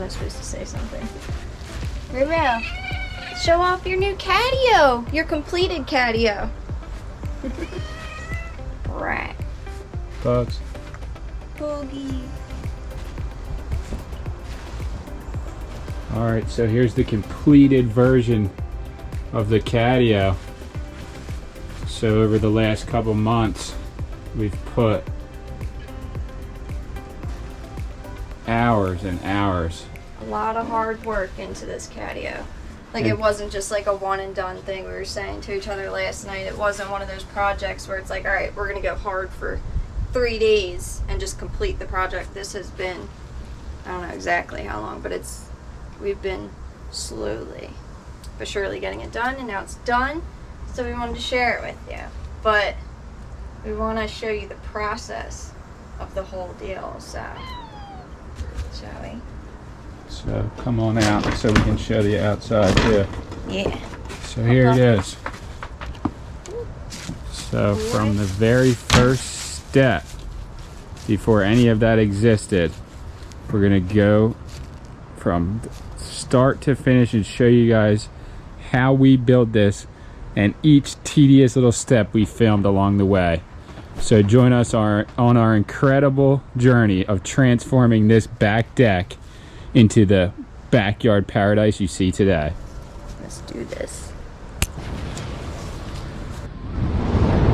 I supposed to say something? Remo, show off your new CATIO, your completed CATIO. Right. Bugs. Boogie. All right, so here's the completed version of the CATIO. So over the last couple months, we've put hours and hours. A lot of hard work into this CATIO. Like, it wasn't just like a one and done thing. We were saying to each other last night, it wasn't one of those projects where it's like, all right, we're gonna go hard for 3 days and just complete the project. This has been, I don't know exactly how long, but we've been slowly but surely getting it done, and now it's done. So we wanted to share it with you, but we want to show you the process of the whole deal. So, shall we? So come on out so we can show the outside too. Yeah. So here it is. So from the very first step, before any of that existed, we're gonna go from start to finish and show you guys how we build this and each tedious little step we filmed along the way. So join us on our incredible journey of transforming this back deck into the backyard paradise you see today. Let's do this.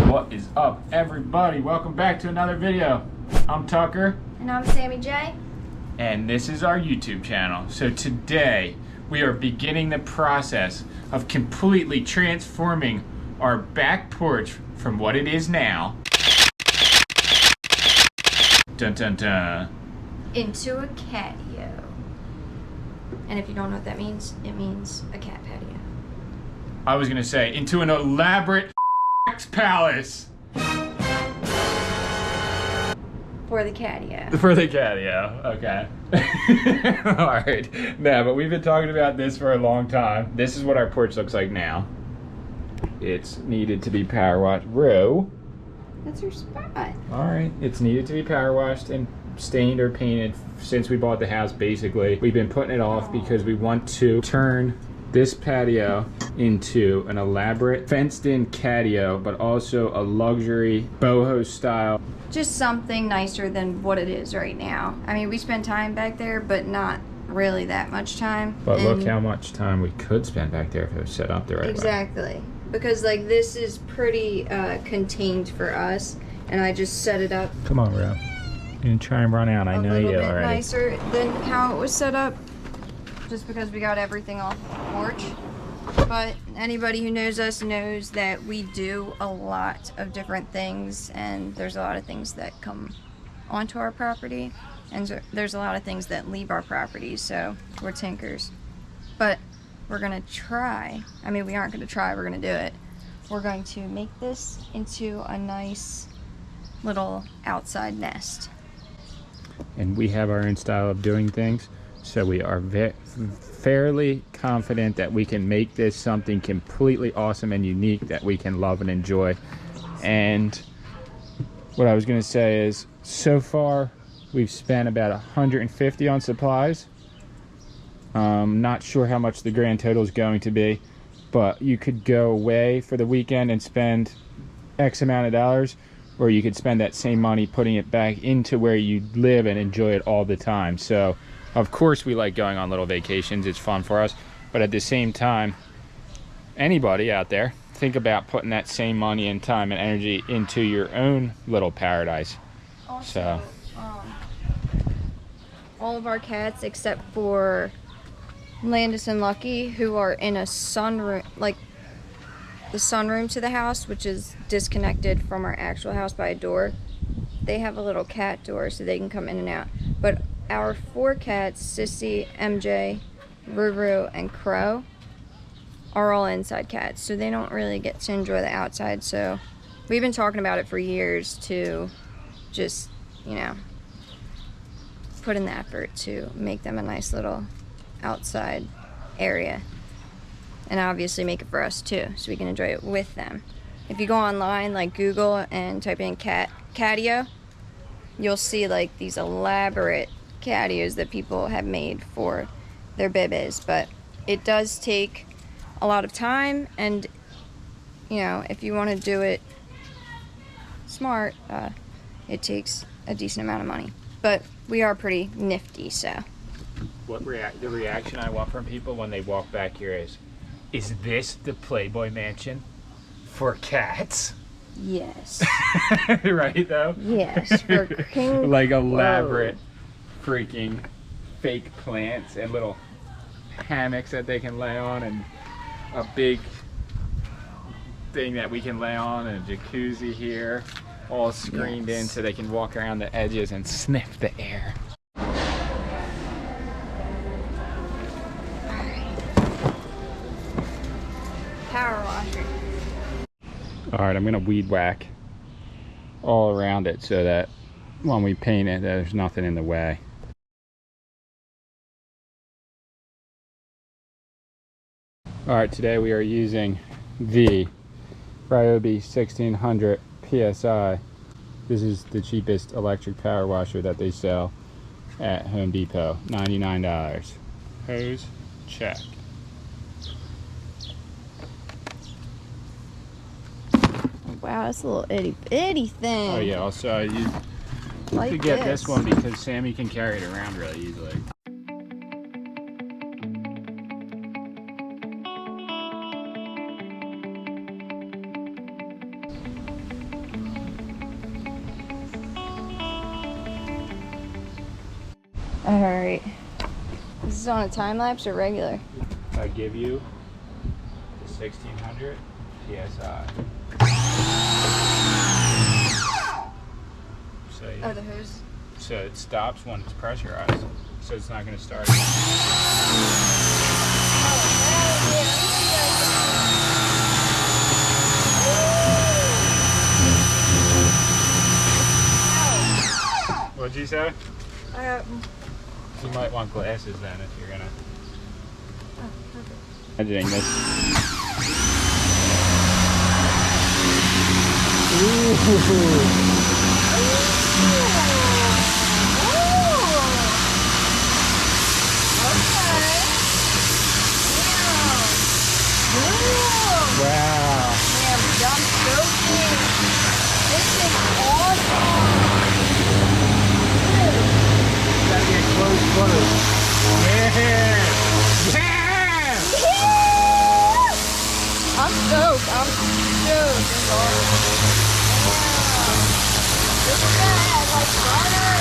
What is up, everybody? Welcome back to another video. I'm Tucker. And I'm Sammy J. And this is our YouTube channel. So today we are beginning the process of completely transforming our back porch from what it is now, dun dun dun, into a CATIO. And if you don't know what that means, it means a cat patio. I was gonna say into an elaborate palace. For the CATIO. For the CATIO, okay. Alright, no, but we've been talking about this for a long time. This is what our porch looks like now. It's needed to be power washed. Rue. That's your spot. Alright, it's needed to be power washed and stained or painted since we bought the house, basically. We've been putting it off because we want to turn this patio into an elaborate fenced-in CATIO, but also a luxury boho style. Just something nicer than what it is right now. I mean, we spend time back there, but not really that much time. But look how much time we could spend back there if it was set up the right way. Exactly. Because, like, this is pretty contained for us, and I just set it up Come on, Ro. You're gonna try and run out. I know you a little bit already. nicer than how it was set up, just because we got everything off the porch. But anybody who knows us knows that we do a lot of different things, and there's a lot of things that come onto our property, and there's a lot of things that leave our property, so we're tinkers. But we're gonna try, I mean, we aren't gonna try, we're gonna do it. We're going to make this into a nice little outside nest. And we have our own style of doing things, so we are fairly confident that we can make this something completely awesome and unique that we can love and enjoy. And what I was going to say is, so far we've spent about $150 on supplies. Not sure how much the grand total is going to be, but you could go away for the weekend and spend X amount of dollars, or you could spend that same money putting it back into where you live and enjoy it all the time. So of course we like going on little vacations, it's fun for us, but at the same time, anybody out there, think about putting that same money and time and energy into your own little paradise. Also, all of our cats except for Landis and Lucky, who are in a sunroom, like the sunroom to the house, which is disconnected from our actual house by a door. They have a little cat door so they can come in and out. But our 4 cats, Sissy, MJ, Ruru, and Crow, are all inside cats, so they don't really get to enjoy the outside. So we've been talking about it for years to just, you know, put in the effort to make them a nice little outside area, and obviously make it for us too, so we can enjoy it with them. If you go online, like Google, and type in CATIO, you'll see like these elaborate catios that people have made for their bibis, but it does take a lot of time, and you know, if you want to do it smart, it takes a decent amount of money. But we are pretty nifty, so. The reaction I want from people when they walk back here is this the Playboy Mansion for cats? Yes. Right though? Yes, for king. Like elaborate freaking fake plants and little hammocks that they can lay on, and a big thing that we can lay on, and a jacuzzi here, all screened in so they can walk around the edges and sniff the air. Power washer. All right, I'm gonna weed whack all around it so that when we paint it, there's nothing in the way. All right, today we are using the Ryobi 1600 PSI. This is the cheapest electric power washer that they sell at Home Depot, $99. Hose, check. Wow, that's a little itty bitty thing. Oh yeah, also you like could get this one because Sammy can carry it around really easily. Alright. This is on a time lapse or regular? I give you the 1600 PSI. Oh, the hose. So it stops when it's pressurized, so it's not going to start. What'd you say? You might want glasses then if you're gonna. Oh, perfect. Imagining this. Wow. Damn, jump soaking. This is awesome. Gotta get close. Yeah! I'm stoked. I'm stoked. Look at that, like butter.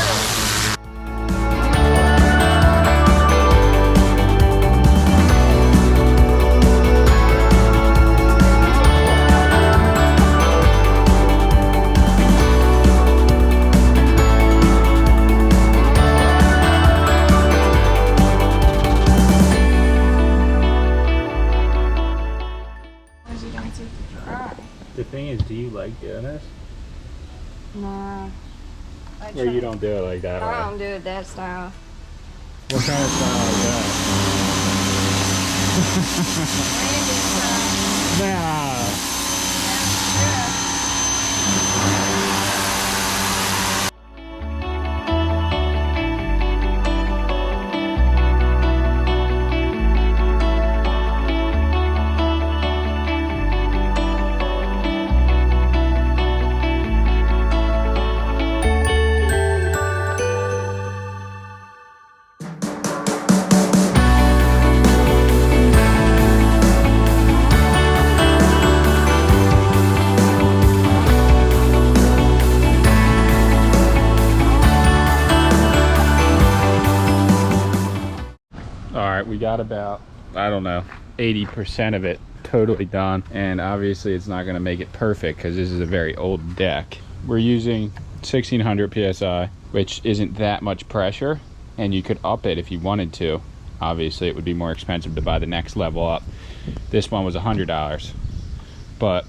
The thing is, do you like doing this? Nah. Or you don't do it like that? I don't do it that style. What kind of style is that? Nah. We got about, I don't know, 80% of it totally done, and obviously it's not going to make it perfect because this is a very old deck. We're using 1600 PSI, which isn't that much pressure, and you could up it if you wanted to. Obviously it would be more expensive to buy the next level up. This one was $100, but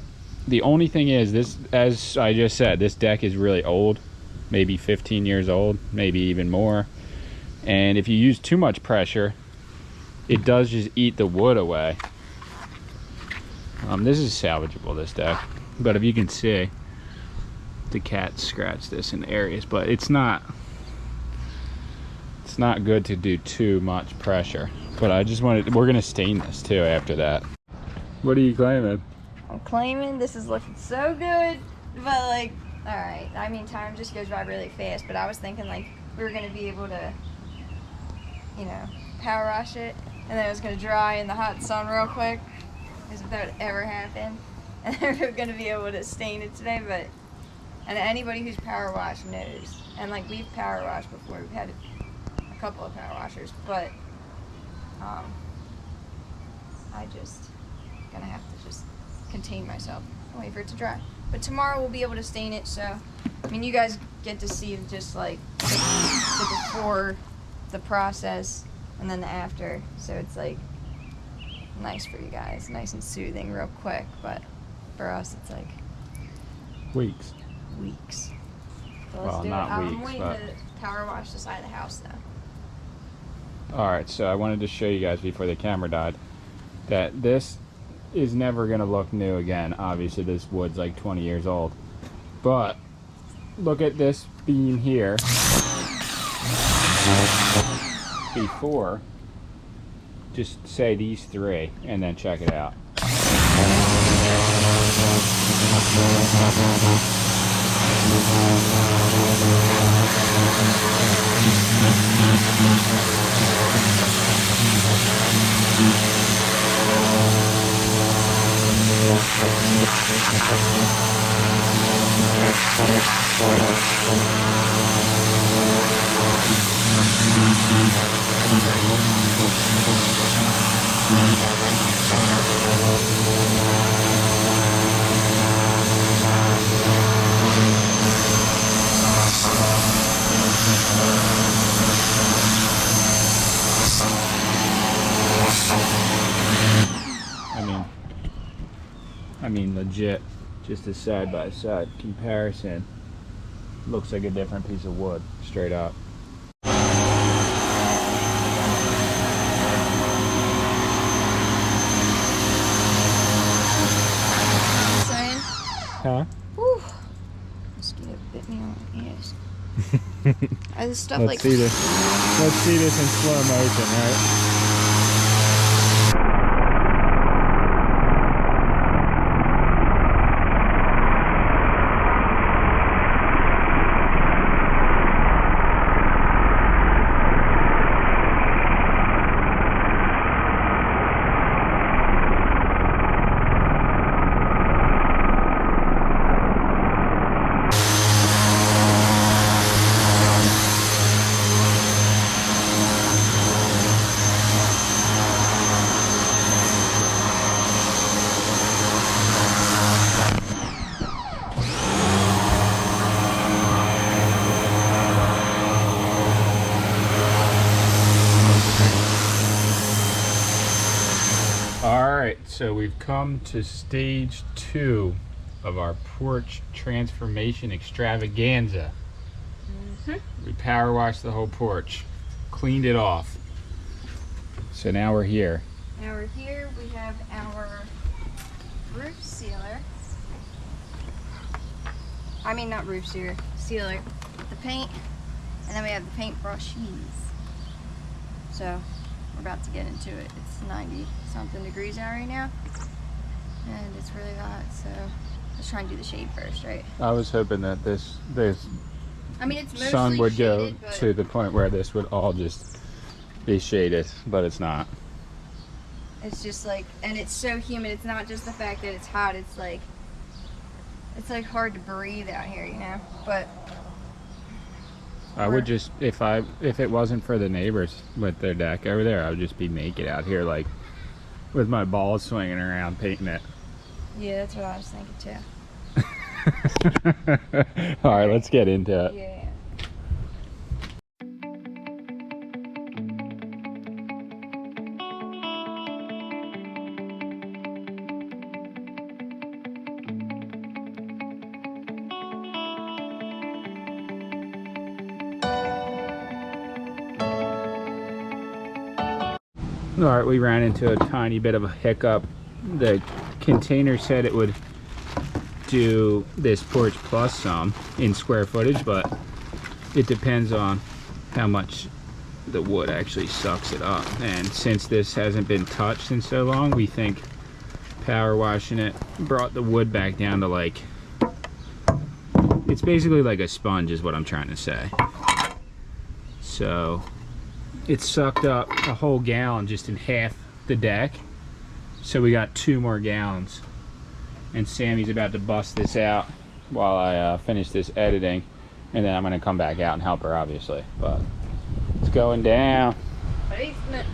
the only thing is, this, as I just said, this deck is really old, maybe 15 years old, maybe even more, and if you use too much pressure, it does just eat the wood away. This is salvageable, this deck, but if you can see, the cat scratched this in areas, but it's not It's not good to do too much pressure, but I just wanted, we're gonna stain this too after that. What are you claiming? I'm claiming this is looking so good, but like, all right. I mean, time just goes by really fast, but I was thinking like we were gonna be able to, you know, power wash it, and then it was gonna dry in the hot sun real quick, as if that would ever happen, and then we were gonna be able to stain it today, but, and anybody who's power washed knows, and like we've power washed before, we've had a couple of power washers, but I just gonna have to just contain myself and wait for it to dry. But tomorrow we'll be able to stain it, so I mean you guys get to see just like the before, the process, and then the after, so it's like nice for you guys, nice and soothing real quick, but for us it's like Weeks. weeks. So let's Well, do not it. I'm weeks, waiting but... to power wash the side of the house though. Alright, so I wanted to show you guys before the camera died that this is never going to look new again. Obviously this wood's like 20 years old, but look at this beam here before, just say these three and then check it out. I mean legit, just a side by side comparison, looks like a different piece of wood, straight up. Saying? Huh? Whew. Mosquito bit me on the ass. This stuff Let's like see this. Let's see this in slow motion, right? Alright, so we've come to stage 2 of our porch transformation extravaganza. We power washed the whole porch, cleaned it off. So now we're here. Now we're here, we have our roof sealer. I mean not roof sealer, sealer. The paint, and then we have the paintbrushes. So we're about to get into it. It's 90 something degrees out right now, and it's really hot, so let's try and do the shade first, right? I was hoping that this I mean, it's mostly sun would shaded, go but to the point where this would all just be shaded, but it's not. it's just like, and it's so humid. It's not just the fact that it's hot, it's like hard to breathe out here, you know? But I would just, if it wasn't for the neighbors with their deck over there, I would just be naked out here, like with my balls swinging around painting it. yeah, that's what I was thinking too. All right, let's get into it. Yeah. All right, we ran into a tiny bit of a hiccup. The container said it would do this porch plus some in square footage, but it depends on how much the wood actually sucks it up. And since this hasn't been touched in so long, we think power washing it brought the wood back down to like, it's basically like a sponge is what I'm trying to say. So it sucked up a whole gallon just in half the deck. So we got 2 more gallons. And Sammy's about to bust this out while I finish this editing. And then I'm gonna come back out and help her, obviously. But it's going down. Basement.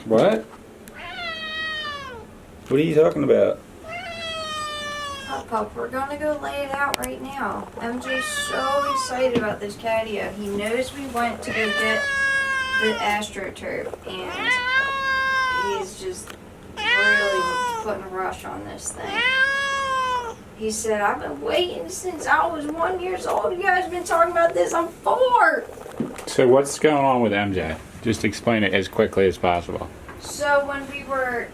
What? What are you talking about? Pup, we're gonna go lay it out right now. MJ's so excited about this catio. He knows we went to go get the AstroTurf, and he's just really putting a rush on this thing. He said, I've been waiting since I was 1 year old. You guys have been talking about this. I'm 4. So what's going on with MJ? Just explain it as quickly as possible. So when we were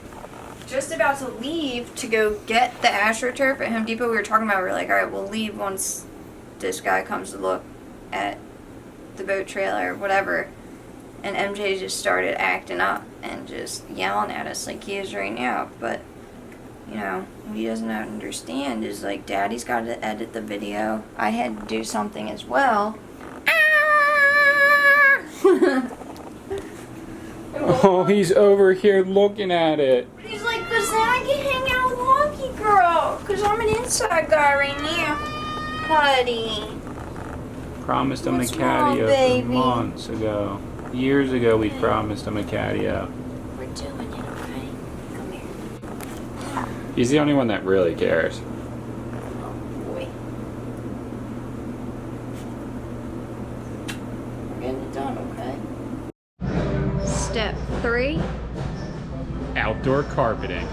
just about to leave to go get the AstroTurf at Home Depot, we were talking about, we were like, all right, we'll leave once this guy comes to look at the boat trailer or whatever. And MJ just started acting up and just yelling at us like he is right now. But, you know, what he doesn't understand is, like, Daddy's got to edit the video. I had to do something as well. Oh, he's over here looking at it. He's like, because then I can hang out with Lucky Girl. Because I'm an inside guy right now. Buddy. Promised him a What's wrong, catio baby? months ago. Years ago we promised him a catio. We're doing it, okay? Come here. He's the only one that really cares. Oh, boy. We're getting it done, okay? Step 3. Outdoor carpeting.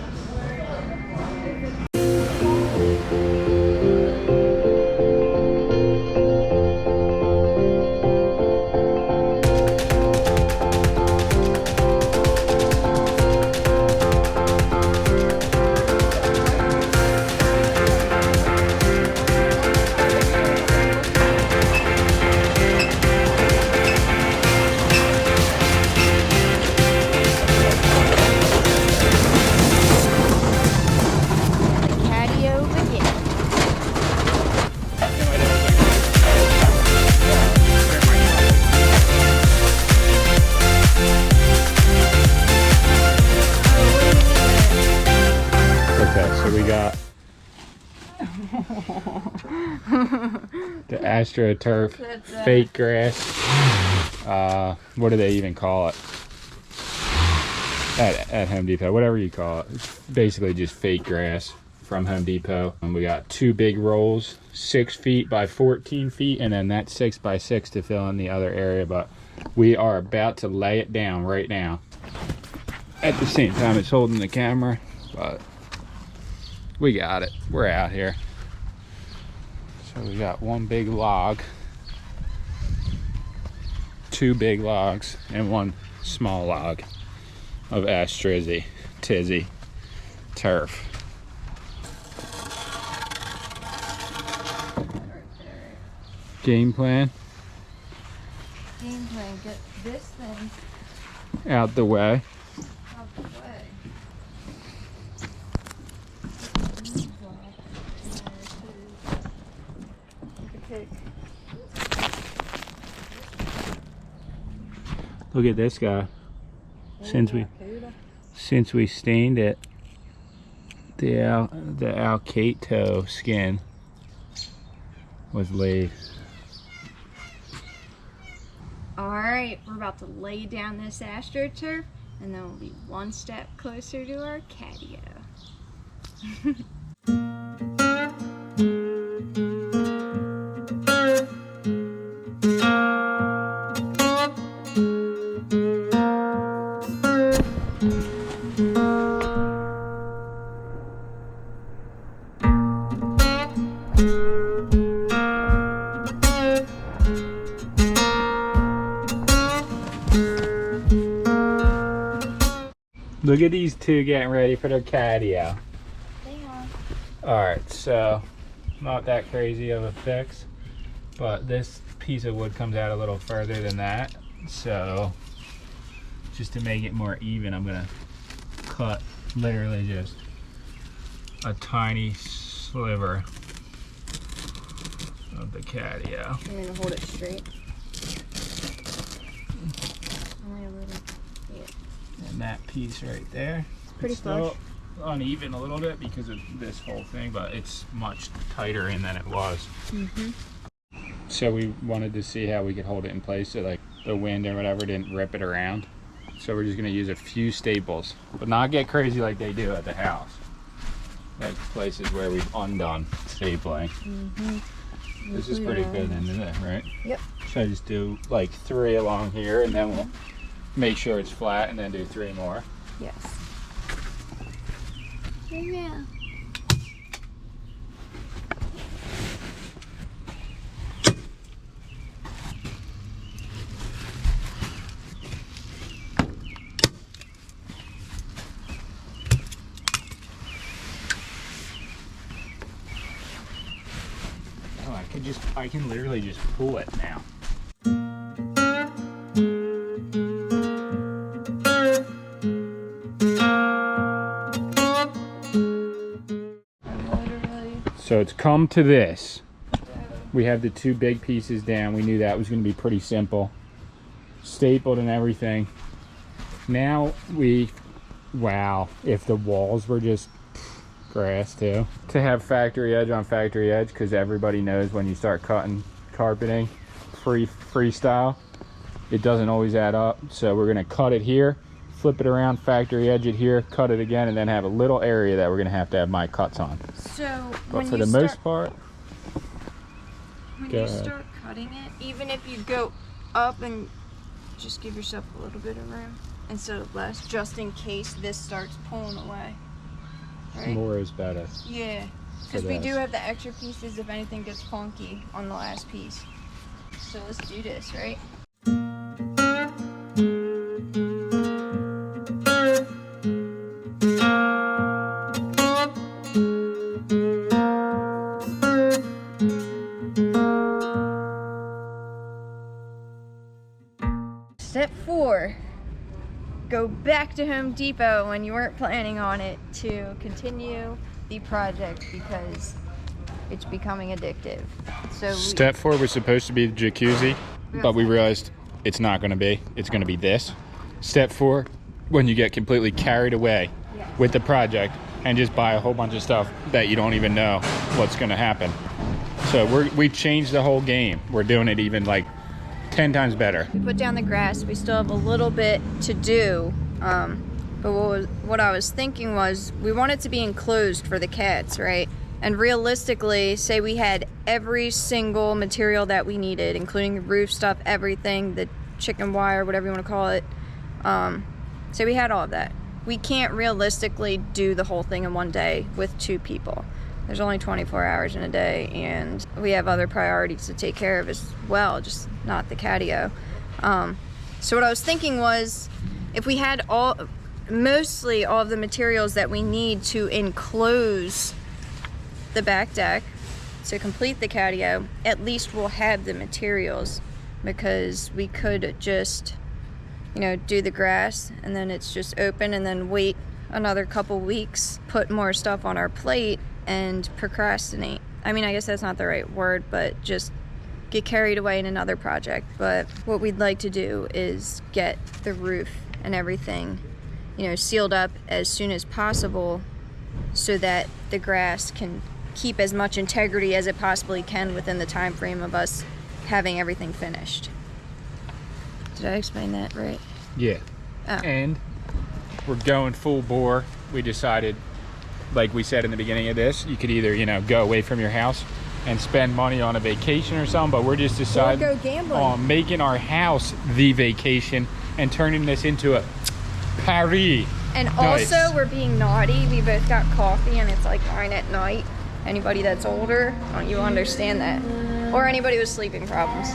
The AstroTurf fake grass. What do they even call it? At Home Depot, whatever you call it. It's basically just fake grass from Home Depot. And we got 2 big rolls, 6 feet by 14 feet, and then that 6 by 6 to fill in the other area. But we are about to lay it down right now. At the same time, it's holding the camera, but we got it. We're out here. So we got 1 big log, 2 big logs, and 1 small log of tizzy turf. Game plan? Game plan, get this thing Out the way. out the way. Look at this guy. Since we stained it, the CATIO skin was laid. Alright, we're about to lay down this astroturf, and then we'll be one step closer to our catio. Look at these two getting ready for their catio. They are. Alright, so not that crazy of a fix, but this piece of wood comes out a little further than that. So just to make it more even, I'm gonna cut literally just a tiny sliver of the catio. I'm gonna hold it straight. Only a little. Yeah. And that piece right there. Pretty it's still flush. uneven a little bit because of this whole thing, but it's much tighter in than it was. So we wanted to see how we could hold it in place so like the wind and whatever didn't rip it around. So we're just gonna use a few staples, but not get crazy like they do at the house. Like places where we've undone stapling. This is pretty good into it, right? Yep. Should I just do like 3 along here and then we'll make sure it's flat and then do 3 more? Yes. Yeah. Oh, I can literally just pull it now. So it's come to this. We have the 2 big pieces down. We knew that was going to be pretty simple. Stapled and everything. Now wow, if the walls were just grass too. To have factory edge on factory edge, because everybody knows when you start cutting carpeting freestyle, it doesn't always add up. So we're going to cut it here, flip it around, factory edge it here, cut it again, and then have a little area that we're going to have my cuts on. So But for the most part, when you start cutting it, even if you go up and just give yourself a little bit of room instead of less, just in case this starts pulling away. Right? more is better. Yeah, because we do have the extra pieces if anything gets funky on the last piece. So let's do this, right? Step 4, go back to Home Depot when you weren't planning on it to continue the project because it's becoming addictive. So Step 4 was supposed to be the jacuzzi, but we realized it's not going to be. It's going to be this. Step 4, when you get completely carried away with the project and just buy a whole bunch of stuff that you don't even know what's going to happen. So we changed the whole game. We're doing it even like 10 times better. we put down the grass. We still have a little bit to do, but what I was thinking was we want it to be enclosed for the cats, right? And realistically, say we had every single material that we needed, including the roof stuff, everything, the chicken wire, whatever you want to call it. Say we had all of that. We can't realistically do the whole thing in one day with 2 people. There's only 24 hours in a day, and we have other priorities to take care of as well, just not the catio. So what I was thinking was, if we had mostly all of the materials that we need to enclose the back deck to complete the catio, at least we'll have the materials, because we could just, do the grass and then it's just open and then wait another couple weeks, put more stuff on our plate and procrastinate. I mean, I guess that's not the right word, but just get carried away in another project. But what we'd like to do is get the roof and everything, sealed up as soon as possible so that the grass can keep as much integrity as it possibly can within the time frame of us having everything finished. Did I explain that right? Yeah. Oh. And we're going full bore. We decided, like we said in the beginning of this, you could either, you know, go away from your house and spend money on a vacation or something, but we're just deciding go gambling. on making our house the vacation and turning this into a Paris. And Nice. also, we're being naughty. We both got coffee, and it's like 9 at night. Anybody that's older, don't you understand that? Or anybody with sleeping problems.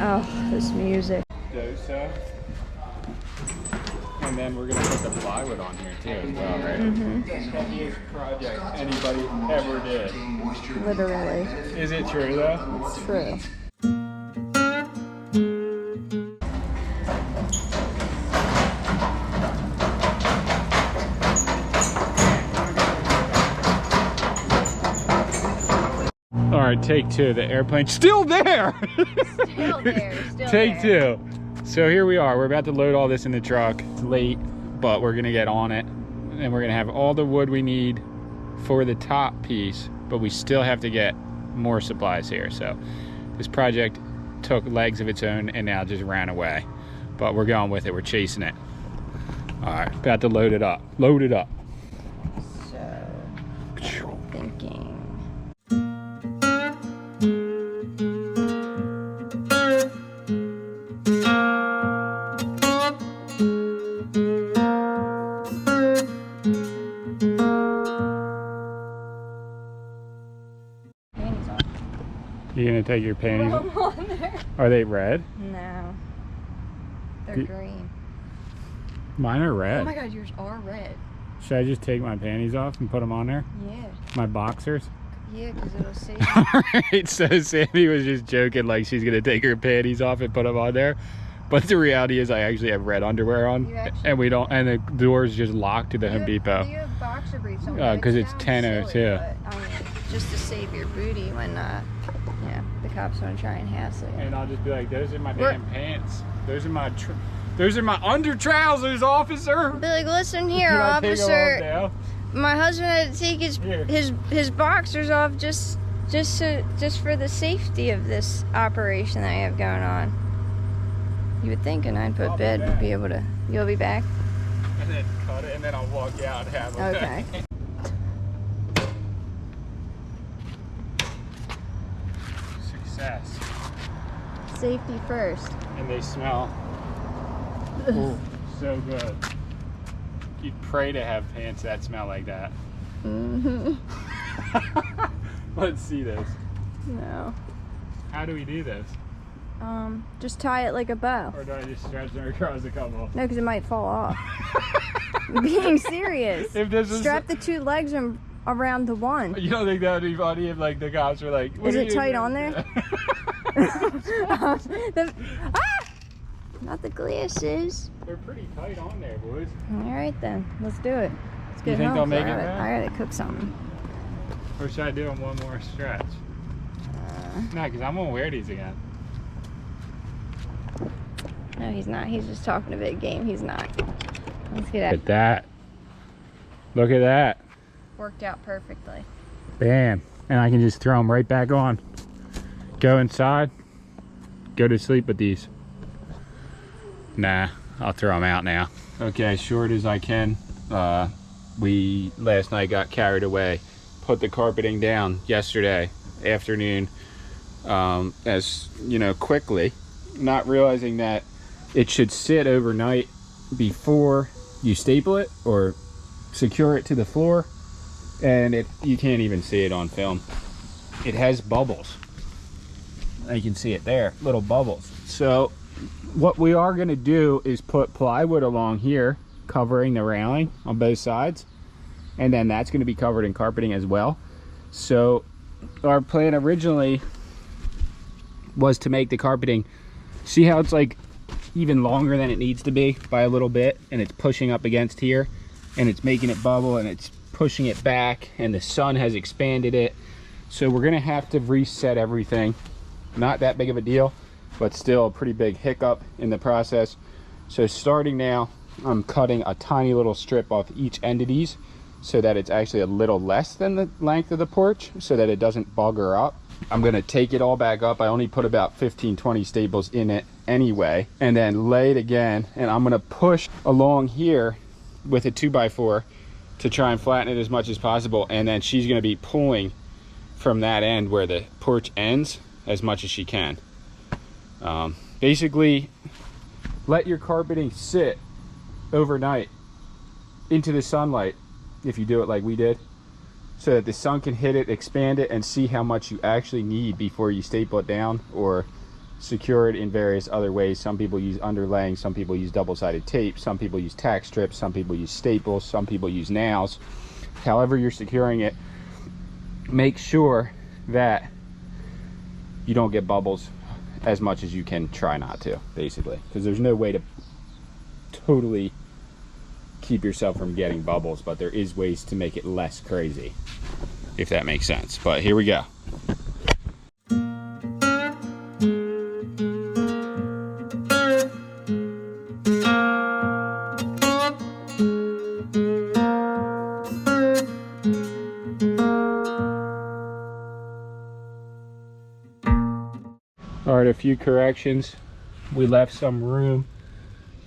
Oh, this music. Dosa. And then we're gonna put the plywood on here too as well, right? Heaviest project anybody ever did. Literally. Is it true though? It's true. All right, take two. The airplane's still there. Still there. Still Take there. two. So here we are. We're about to load all this in the truck. It's late, but we're gonna get on it, and we're gonna have all the wood we need for the top piece. But we still have to get more supplies here. So this project took legs of its own and now just ran away. But we're going with it. We're chasing it. All right, about to load it up. Load it up. So, thinking. Panties on. You gonna take your panties? Throw 'em on there. Are they red? No. They're Do- green. Mine are red. Oh my god, yours are red. Should I just take my panties off and put them on there? Yeah. My boxers? Yeah, because it'll say. Alright, so Sandy was just joking like she's gonna take her panties off and put them on there. But the reality is I actually have red underwear on. You actually- And we don't, and the door's just locked to the Home Depot. You have boxer briefs on. 'Cause it's Sounds 10:02. silly, but, I mean, just to save your booty when, yeah, the cops want to try and hassle you. And I'll just be like, those are my We're- damn pants. Those are my under trousers, officer. Be like, listen here, Can I take 'em off officer. now? My husband had to take Here. his boxers off just for the safety of this operation that I have going on. You would think a 9-foot I'll be bed would back. be able to. You'll be back. And then cut it, and then I'll walk out and have them. Okay. Success. Safety first. And they smell ooh, so good. You'd pray to have pants that smell like that. Mhm. Let's see this. No. How do we do this? Just tie it like a bow. Or do I just stretch them across the couple? No, because it might fall off. I'm being serious. If this was, Strap the two legs around the one. you don't think that would be funny if like the cops were like, what Is are it you tight doing? on there? Not the glasses. They're pretty tight on there, boys. All right then, let's do it. Let's get You think home. they'll make it, I man? gotta cook something. Or should I do them one more stretch? No, because I'm gonna wear these again. No, he's not. He's just talking a big game. He's not. Let's get Look out. at that. Look at that. Worked out perfectly. Bam. And I can just throw them right back on. Go inside. Go to sleep with these. Nah, I'll throw them out now. Okay, short as I can. We last night got carried away. Put the carpeting down yesterday afternoon. As you know, quickly. Not realizing that it should sit overnight before you staple it or secure it to the floor. And you can't even see it on film. It has bubbles. You can see it there, little bubbles. So what we are going to do is put plywood along here covering the railing on both sides, and then that's going to be covered in carpeting as well. So our plan originally was to make the carpeting, see how it's like even longer than it needs to be by a little bit, and it's pushing up against here and it's making it bubble and it's pushing it back, and the sun has expanded it. So we're gonna have to reset everything. Not that big of a deal, but still a pretty big hiccup in the process. So starting now, I'm cutting a tiny little strip off each end of these so that it's actually a little less than the length of the porch so that it doesn't bugger up. I'm gonna take it all back up. I only put about 15-20 staples in it anyway, and then lay it again, and I'm gonna push along here with a 2x4 to try and flatten it as much as possible, and then she's gonna be pulling from that end where the porch ends as much as she can. Basically, let your carpeting sit overnight into the sunlight if you do it like we did, so that the sun can hit it, expand it, and see how much you actually need before you staple it down or secure it in various other ways. Some people use underlaying, some people use double-sided tape, some people use tack strips, some people use staples, some people use nails. However you're securing it, make sure that you don't get bubbles as much as you can try not to, basically, because there's no way to totally keep yourself from getting bubbles, but there is ways to make it less crazy, if that makes sense. But here we go. All right, a few corrections. We left some room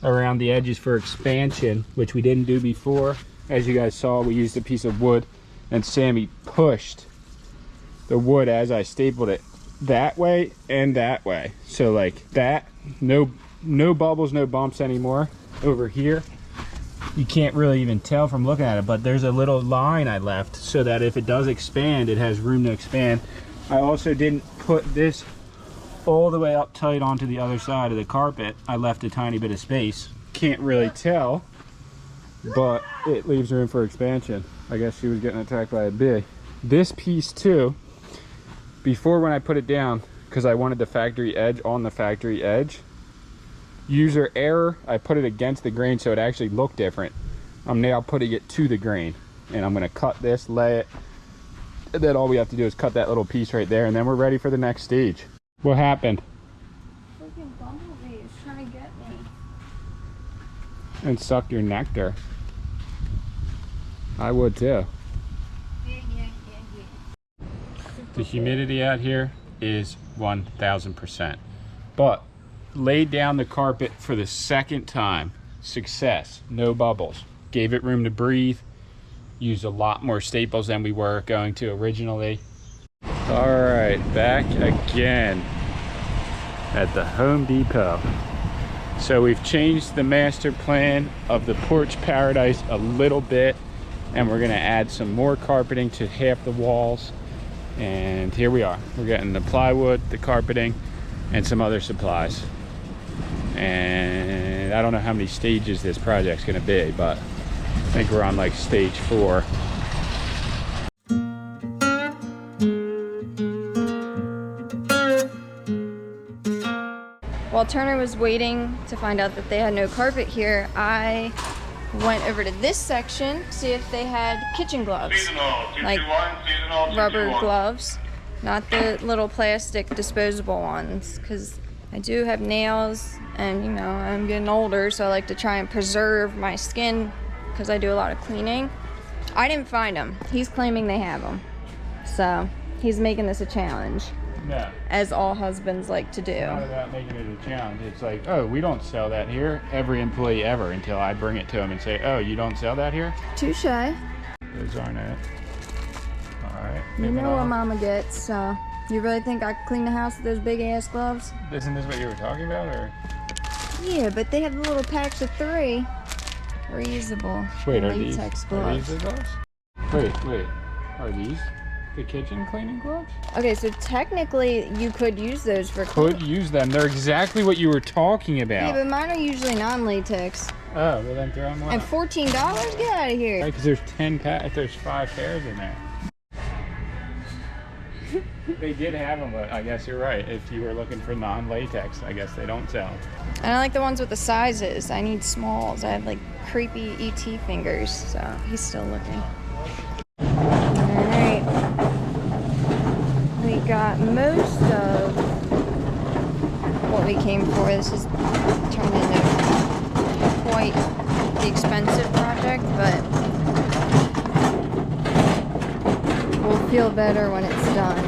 around the edges for expansion, which we didn't do before. As you guys saw, we used a piece of wood, and Sammy pushed the wood as I stapled it that way and that way. So like that, no bubbles, no bumps anymore. Over here, you can't really even tell from looking at it, but there's a little line I left so that if it does expand, it has room to expand. I also didn't put this all the way up tight onto the other side of the carpet. I left a tiny bit of space. Can't really tell, but it leaves room for expansion. I guess she was getting attacked by a bee. This piece too, before when I put it down, because I wanted the factory edge on the factory edge, user error, I put it against the grain so it actually looked different. I'm now putting it to the grain, and I'm gonna cut this, lay it, and then all we have to do is cut that little piece right there, and then we're ready for the next stage. What happened? Freaking bumblebee is trying to get me. And suck your nectar. I would too. Yeah. The humidity out here is 1000%. But laid down the carpet for the second time. Success. No bubbles. Gave it room to breathe. Used a lot more staples than we were going to originally. All right, back again at the Home Depot. So we've changed the master plan of the porch paradise a little bit, and we're gonna add some more carpeting to half the walls. And here we are. We're getting the plywood, the carpeting, and some other supplies. And I don't know how many stages this project's gonna be, but I think we're on like stage 4. While Turner was waiting to find out that they had no carpet here, I went over to this section to see if they had kitchen gloves. Like rubber gloves, not the little plastic disposable ones, because I do have nails and, you know, I'm getting older, so I like to try and preserve my skin because I do a lot of cleaning. I didn't find them. He's claiming they have them. So he's making this a challenge. No. As all husbands like to do. It's not about making it a challenge. It's like, oh, we don't sell that here. Every employee ever, until I bring it to them and say, oh, you don't sell that here? Touche. Those aren't it. All right. You know what mama gets, so you really think I could clean the house with those big ass gloves? Isn't this what you were talking about, or? Yeah, but they have the little packs of 3. Reusable Wait, latex gloves. Are these the gloves? Wait. Are these the kitchen cleaning gloves? Okay, so technically you could use those for Could use them. They're exactly what you were talking about. Yeah, but mine are usually non-latex. Oh, well then throw them on. And $14? Get out of here. Right, because there's 10 packs. There's 5 pairs in there. They did have them, but I guess you're right. If you were looking for non-latex, I guess they don't sell. And I like the ones with the sizes. I need smalls. I have like creepy ET fingers, so he's still looking. Alright. We got most of what we came for. This is turned into quite the expensive project, but we'll feel better when it's done.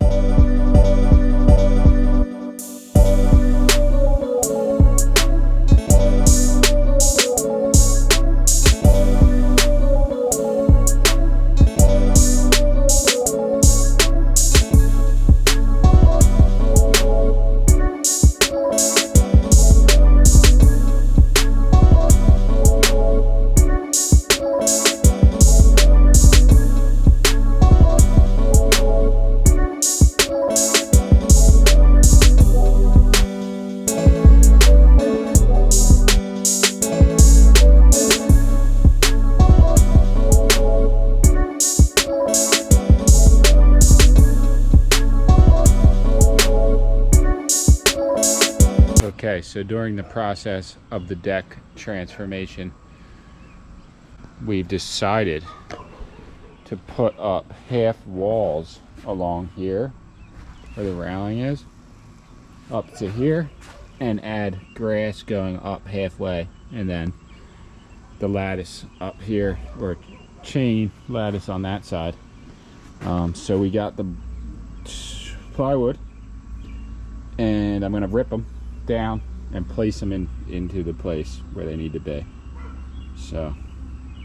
Okay, so during the process of the deck transformation, we've decided to put up half walls along here where the railing is, up to here, and add grass going up halfway, and then the lattice up here, or chain lattice on that side. So we got the plywood, and I'm gonna rip them down and place them into the place where they need to be. So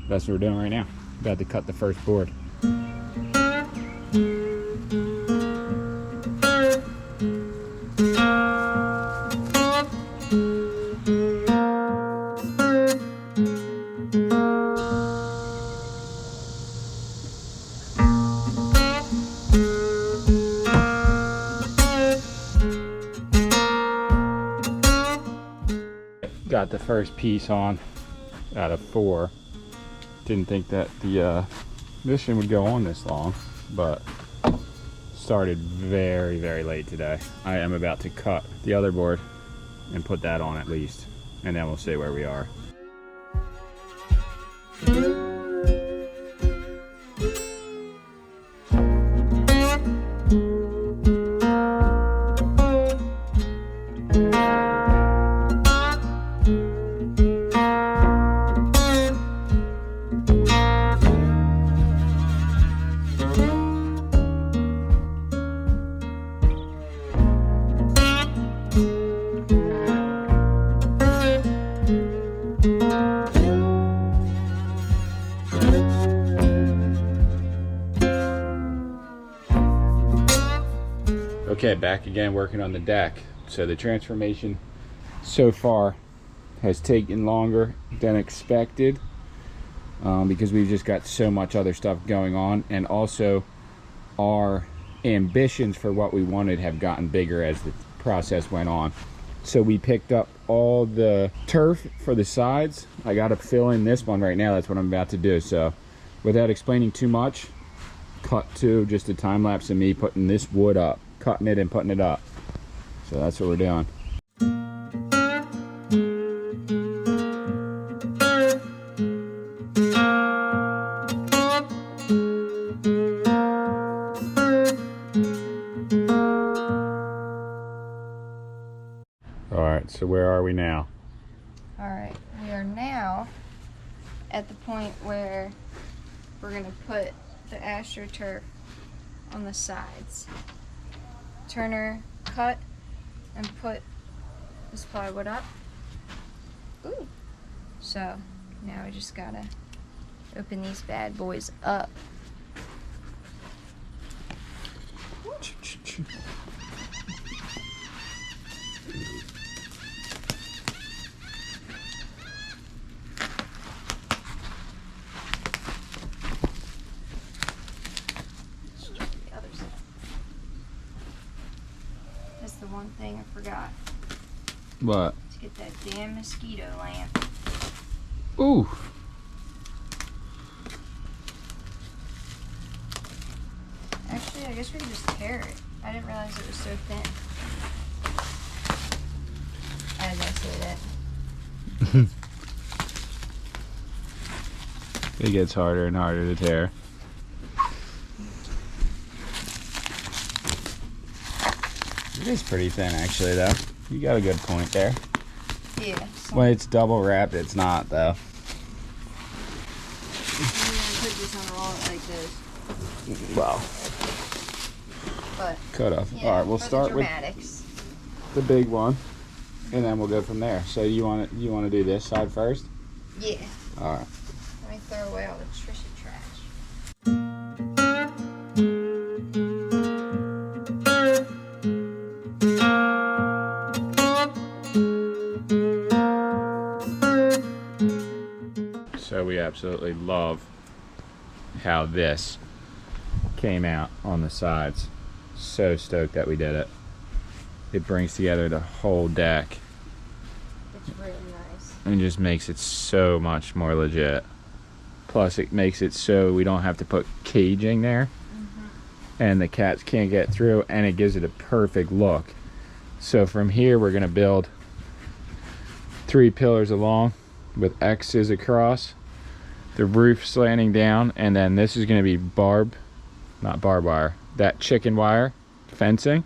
that's what we're doing right now. About to cut the first board. Got the first piece on out of 4. Didn't think that the mission would go on this long, but started very, very late today. I am about to cut the other board and put that on at least, and then we'll see where we are. Okay, back again working on the deck. So the transformation so far has taken longer than expected because we've just got so much other stuff going on, and also our ambitions for what we wanted have gotten bigger as the process went on. So we picked up all the turf for the sides. I got to fill in this one right now. That's what I'm about to do. So without explaining too much, cut to just a time lapse of me putting this wood up, cutting it and putting it up. So that's what we're doing. All right, so where are we now? All right, we are now at the point where we're gonna put the astroturf on the sides. Turner cut and put this plywood up. Ooh. So now we just gotta open these bad boys up. That's the one thing I forgot. What? To get that damn mosquito lamp. Ooh. Actually, I guess we can just tear it. I didn't realize it was so thin. As I say that. It gets harder and harder to tear. It is pretty thin, actually, though. You got a good point there. Yeah. When it's double wrapped, it's not, though. I'm gonna put this on a roll like this. Well, But could have. yeah, All right, we'll start with dramatics. the big one, and then we'll go from there. So you want to do this side first? Yeah. All right. Let me throw away all the Trisha trash. So we absolutely love how this came out on the sides. So stoked that we did it. It brings together the whole deck It's really nice. and just makes it so much more legit. Plus it makes it so we don't have to put caging there and the cats can't get through, and it gives it a perfect look. So from here we're gonna build 3 pillars along with X's across. The roof slanting down, and then this is going to be not barbed wire, that chicken wire fencing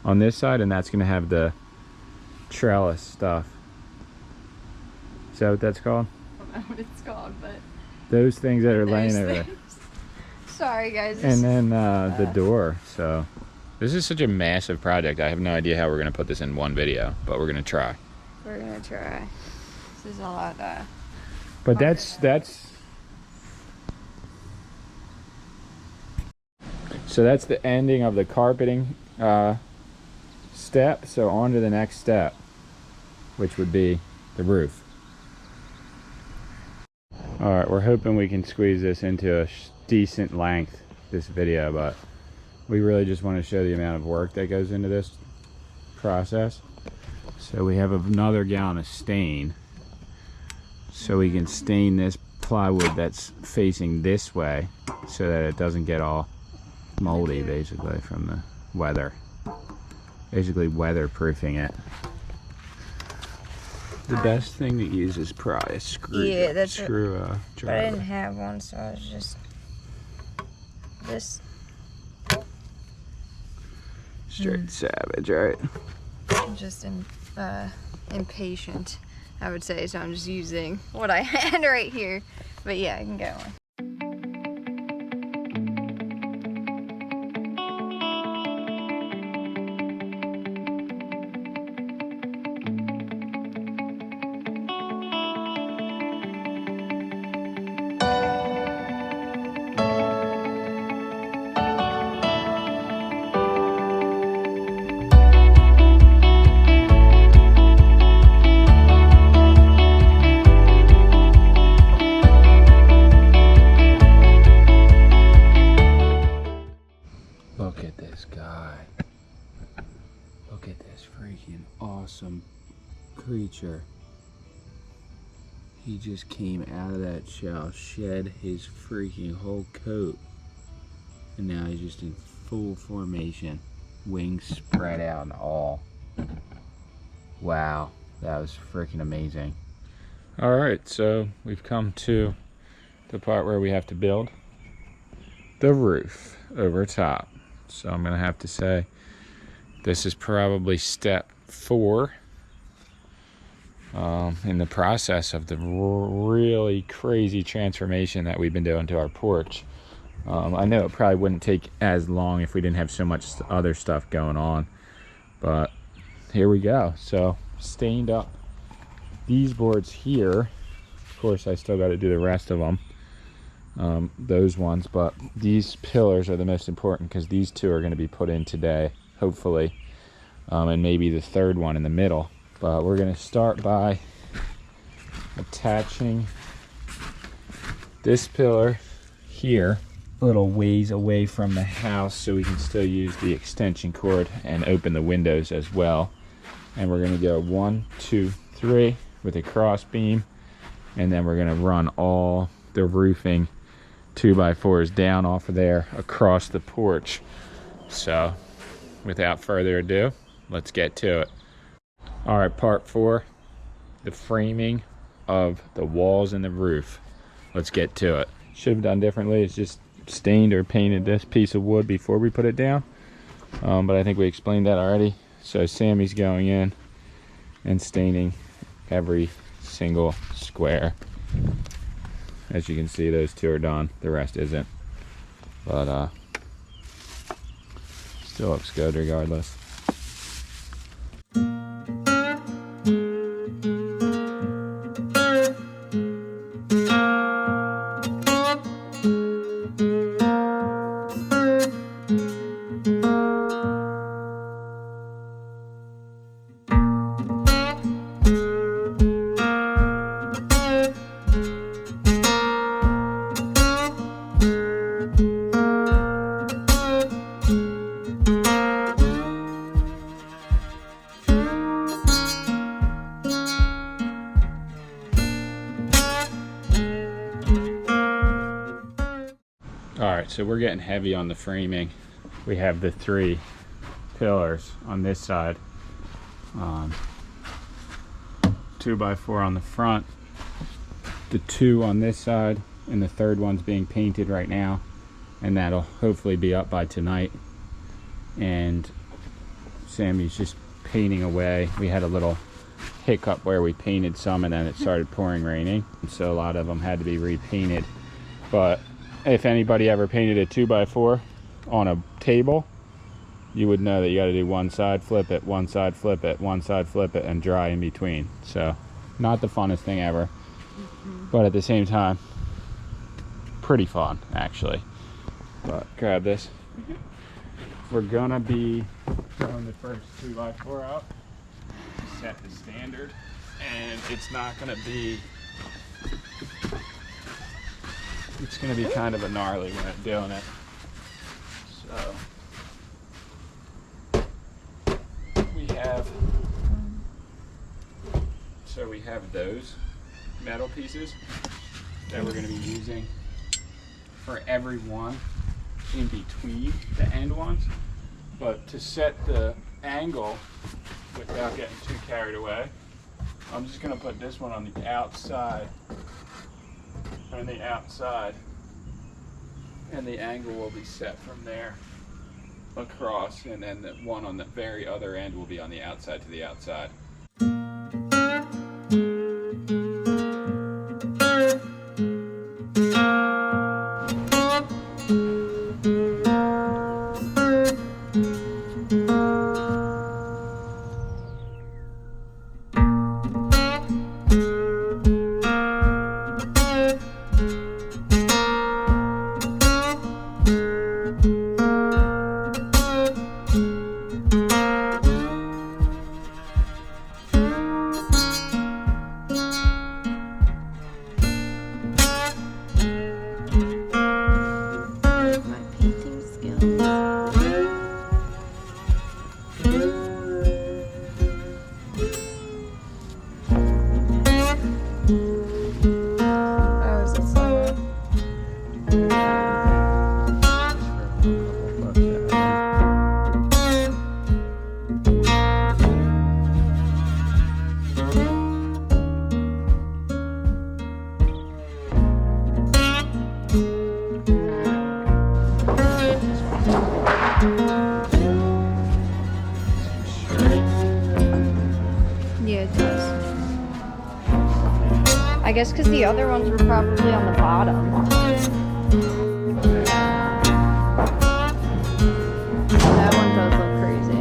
on this side, and that's going to have the trellis stuff. Is that what that's called? I don't know what it's called, but those things that are laying over there. Sorry guys. And then the door. So this is such a massive project. I have no idea how we're going to put this in one video, but we're going to try. We're going to try. This is a lot but that's so that's the ending of the carpeting step. So on to the next step, which would be the roof. All right, we're hoping we can squeeze this into a decent length, this video, but we really just want to show the amount of work that goes into this process. So we have another gallon of stain, so we can stain this plywood that's facing this way so that it doesn't get all moldy, basically, from the weather. Basically weatherproofing it. The best thing to use is probably a screw. Yeah, that's driver. But I didn't have one, so I was just this. Straight savage, right? I'm just impatient, I would say, so I'm just using what I had right here. But yeah, I can get one. Look at this guy. Look at this freaking awesome creature. He just came out of that shell, shed his freaking whole coat, and now he's just in full formation. Wings spread out and all. Wow, that was freaking amazing. Alright, so we've come to the part where we have to build the roof over top. So I'm gonna have to say this is probably step 4 in the process of the really crazy transformation that we've been doing to our porch. I know it probably wouldn't take as long if we didn't have so much other stuff going on, but here we go. So stained up these boards here. Of course, I still got to do the rest of them. Those ones, but these pillars are the most important because these 2 are going to be put in today, hopefully, and maybe the 3rd one in the middle. But we're going to start by attaching this pillar here a little ways away from the house so we can still use the extension cord and open the windows as well. And we're going to go 1, 2, 3 with a cross beam, and then we're going to run all the roofing 2x4s down off of there across the porch. So without further ado, let's get to it. All right, part 4, the framing of the walls and the roof. Let's get to it. Should have done differently. It's just stained or painted this piece of wood before we put it down, but I think we explained that already. So Sammy's going in and staining every single square. As you can see, those 2 are done, the rest isn't, but still looks good regardless. Alright, so we're getting heavy on the framing. We have the 3 pillars on this side. 2x4 on the front, the 2 on this side, and the third one's being painted right now, and that'll hopefully be up by tonight. And Sammy's just painting away. We had a little hiccup where we painted some and then it started pouring raining, so a lot of them had to be repainted. But if anybody ever painted a 2x4 on a table, you would know that you got to do one side, flip it, one side, flip it, one side, flip it, and dry in between. So not the funnest thing ever, but at the same time pretty fun actually. But grab this. We're gonna be throwing the first 2x4 out, set the standard, and it's gonna be kind of a gnarly when I'm doing it. So we have those metal pieces that we're gonna be using for every one in between the end ones. But to set the angle without getting too carried away, I'm just gonna put this one on the outside, and the angle will be set from there across, and then the one on the very other end will be on the outside to the outside. I guess because the other ones were probably on the bottom. That one does look crazy.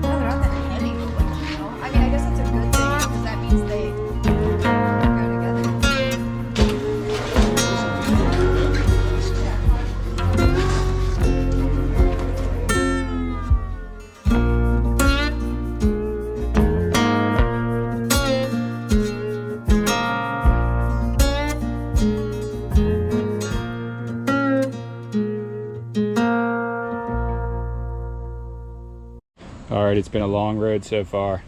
No, they're not that heavy. I mean, I guess that's a good thing because that means they go together. All right, it's been a long road so far,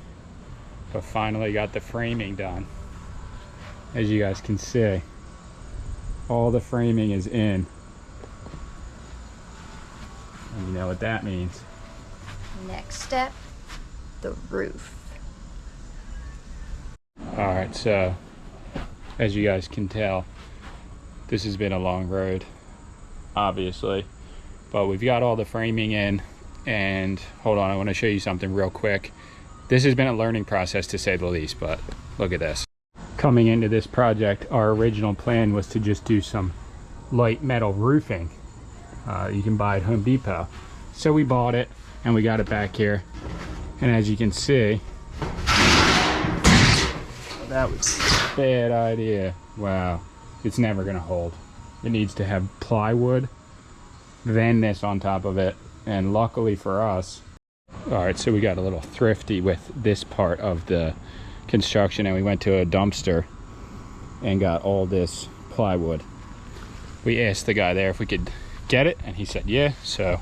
but finally got the framing done. As you guys can see, all the framing is in. And you know what that means. Next step, the roof. All right, so as you guys can tell, this has been a long road, obviously, but we've got all the framing in. And hold on, I want to show you something real quick. This has been a learning process to say the least, but look at this. Coming into this project, our original plan was to just do some light metal roofing. You can buy at Home Depot. So we bought it and we got it back here. And as you can see, that was a bad idea. Wow, it's never gonna hold. It needs to have plywood, then this on top of it. And luckily for us, all right, so we got a little thrifty with this part of the construction, and we went to a dumpster and got all this plywood. We asked the guy there if we could get it, and he said yeah, so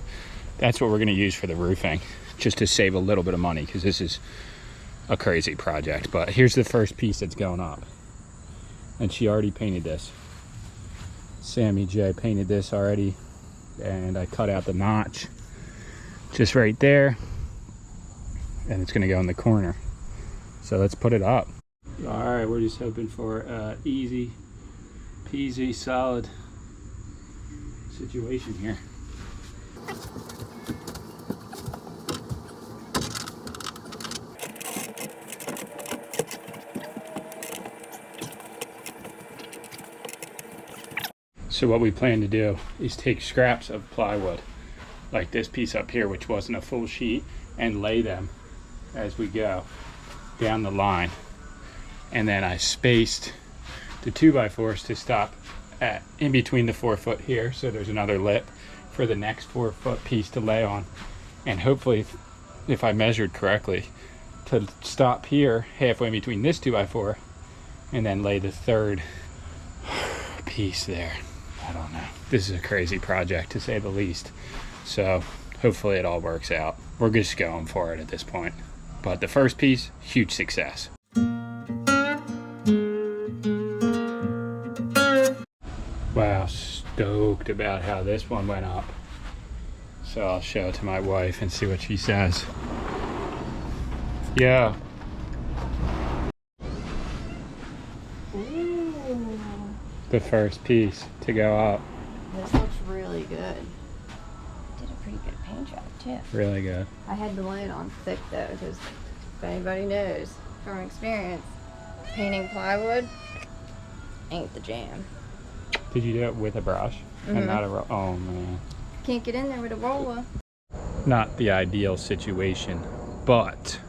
that's what we're gonna use for the roofing, just to save a little bit of money, because this is a crazy project. But here's the first piece that's going up, and she already painted this. Sammy J painted this already, and I cut out the notch just right there, and it's gonna go in the corner. So let's put it up. All right, we're just hoping for easy peasy solid situation here. So what we plan to do is take scraps of plywood, like this piece up here, which wasn't a full sheet, and lay them as we go down the line. And then I spaced the 2x4s to stop at in between the 4 foot here, so there's another lip for the next 4 foot piece to lay on. And hopefully, if I measured correctly, to stop here halfway between this 2x4 and then lay the third piece there. I don't know. This is a crazy project to say the least. So hopefully it all works out. We're just going for it at this point. But the first piece, huge success. Wow, stoked about how this one went up. So I'll show it to my wife and see what she says. Yeah. Ooh. The first piece to go up. This looks really good. Did a pretty good paint job too. Really good. I had to lay it on thick though, because if anybody knows from experience, painting plywood ain't the jam. Did you do it with a brush and not a oh man. Can't get in there with a roller. Not the ideal situation, but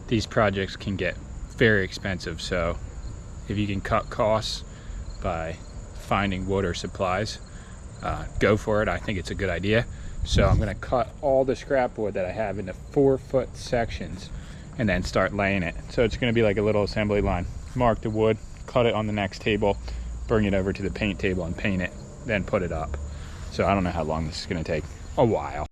these projects can get very expensive. So if you can cut costs by finding wood or supplies, go for it. I think it's a good idea. So I'm gonna cut all the scrap wood that I have into 4 foot sections and then start laying it. So it's gonna be like a little assembly line. Mark the wood, cut it on the next table, bring it over to the paint table and paint it, then put it up. So I don't know how long this is gonna take. A while.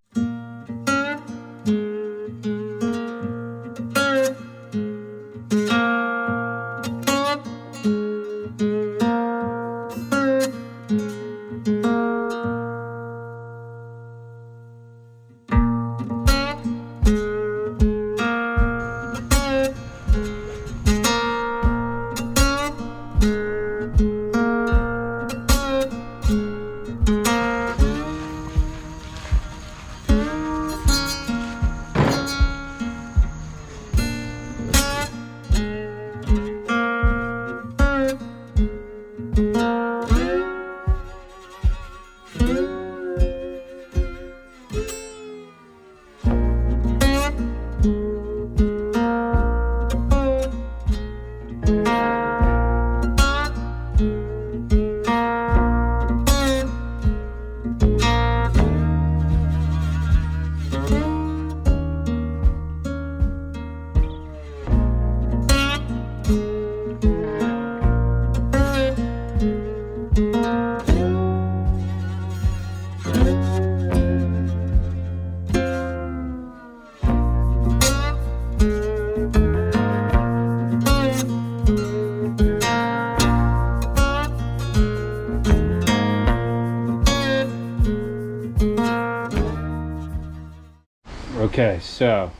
Okay, so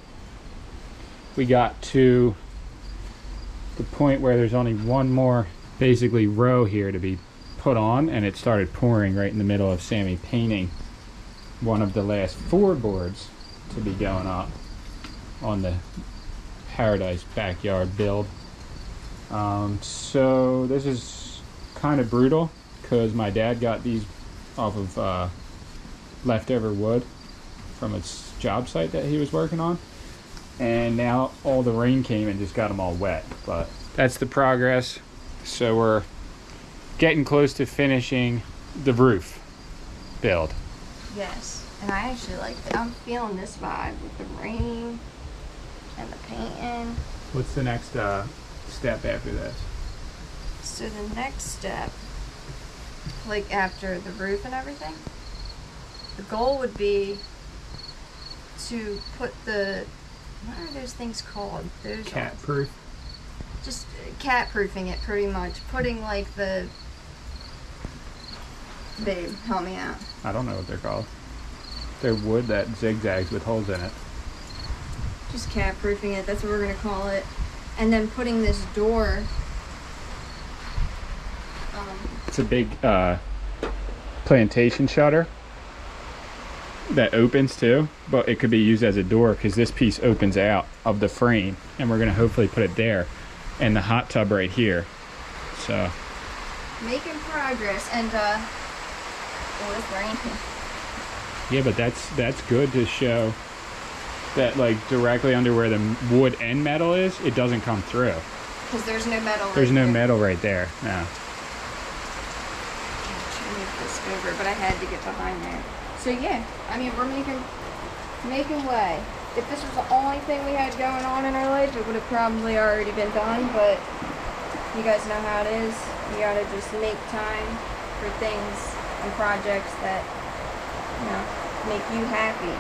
we got to the point where there's only one more basically row here to be put on, and it started pouring right in the middle of Sammy painting one of the last 4 boards to be going up on the Paradise backyard build. So this is kind of brutal because my dad got these off of leftover wood from a job site that he was working on, and now all the rain came and just got them all wet. But that's the progress. So we're getting close to finishing the roof build. Yes, and I actually like it. I'm feeling this vibe with the rain and the painting. What's the next step after this? So the next step, like after the roof and everything, the goal would be to put the, what are those things called? Those Cat proof? Just cat proofing it pretty much. Putting like the, babe, help me out. I don't know what they're called. They're wood that zigzags with holes in it. Just cat proofing it, that's what we're gonna call it. And then putting this door. It's a big plantation shutter that opens too, but it could be used as a door because this piece opens out of the frame, and we're gonna hopefully put it there, and the hot tub right here. So making progress, and oh, it's raining. yeah, but that's good to show that, like, directly under where the wood and metal is, it doesn't come through. Because there's no metal. There's no metal right there. No. Move this over, but I had to get behind there. So yeah, I mean, we're making way. If this was the only thing we had going on in our life, it would have probably already been done, but you guys know how it is. You gotta just make time for things and projects that, you know, make you happy.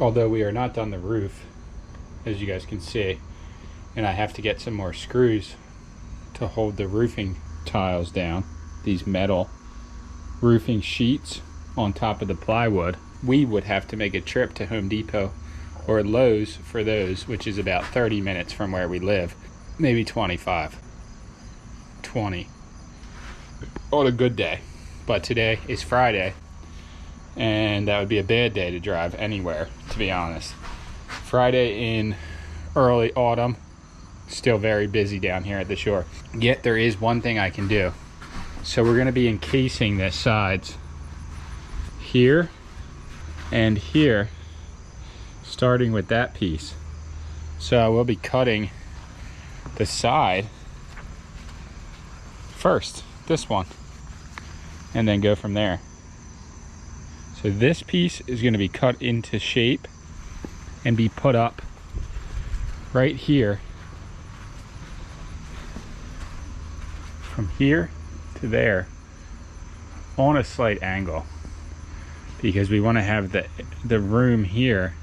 Although we are not done the roof, as you guys can see, and I have to get some more screws to hold the roofing tiles down, these metal roofing sheets on top of the plywood. We would have to make a trip to Home Depot or Lowe's for those, which is about 30 minutes from where we live, maybe 25, 20 on a good day. But today is Friday, and that would be a bad day to drive anywhere, to be honest. Friday in early autumn, still very busy down here at the shore. Yet there is one thing I can do. So we're going to be encasing the sides here and here, starting with that piece. So I will be cutting the side first, this one, and then go from there. So this piece is going to be cut into shape and be put up right here, from here to there, on a slight angle, because we want to have the room here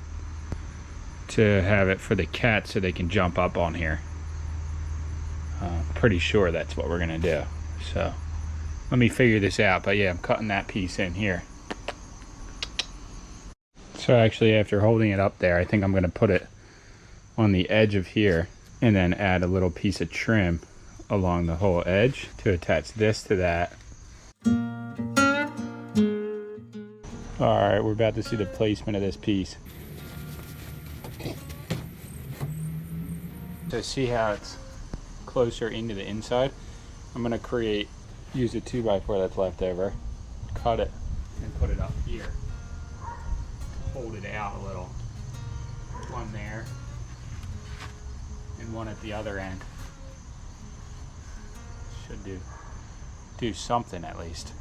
to have it for the cats so they can jump up on here. Pretty sure that's what we're going to do. So let me figure this out, but yeah, I'm cutting that piece in here. So actually, after holding it up there, I think I'm going to put it on the edge of here and then add a little piece of trim along the whole edge to attach this to that. Alright, we're about to see the placement of this piece. To see how it's closer into the inside, I'm going to use a 2x4 that's left over, cut it, and put it up here. Hold it out a little. One there, and one at the other end. Should do something at least.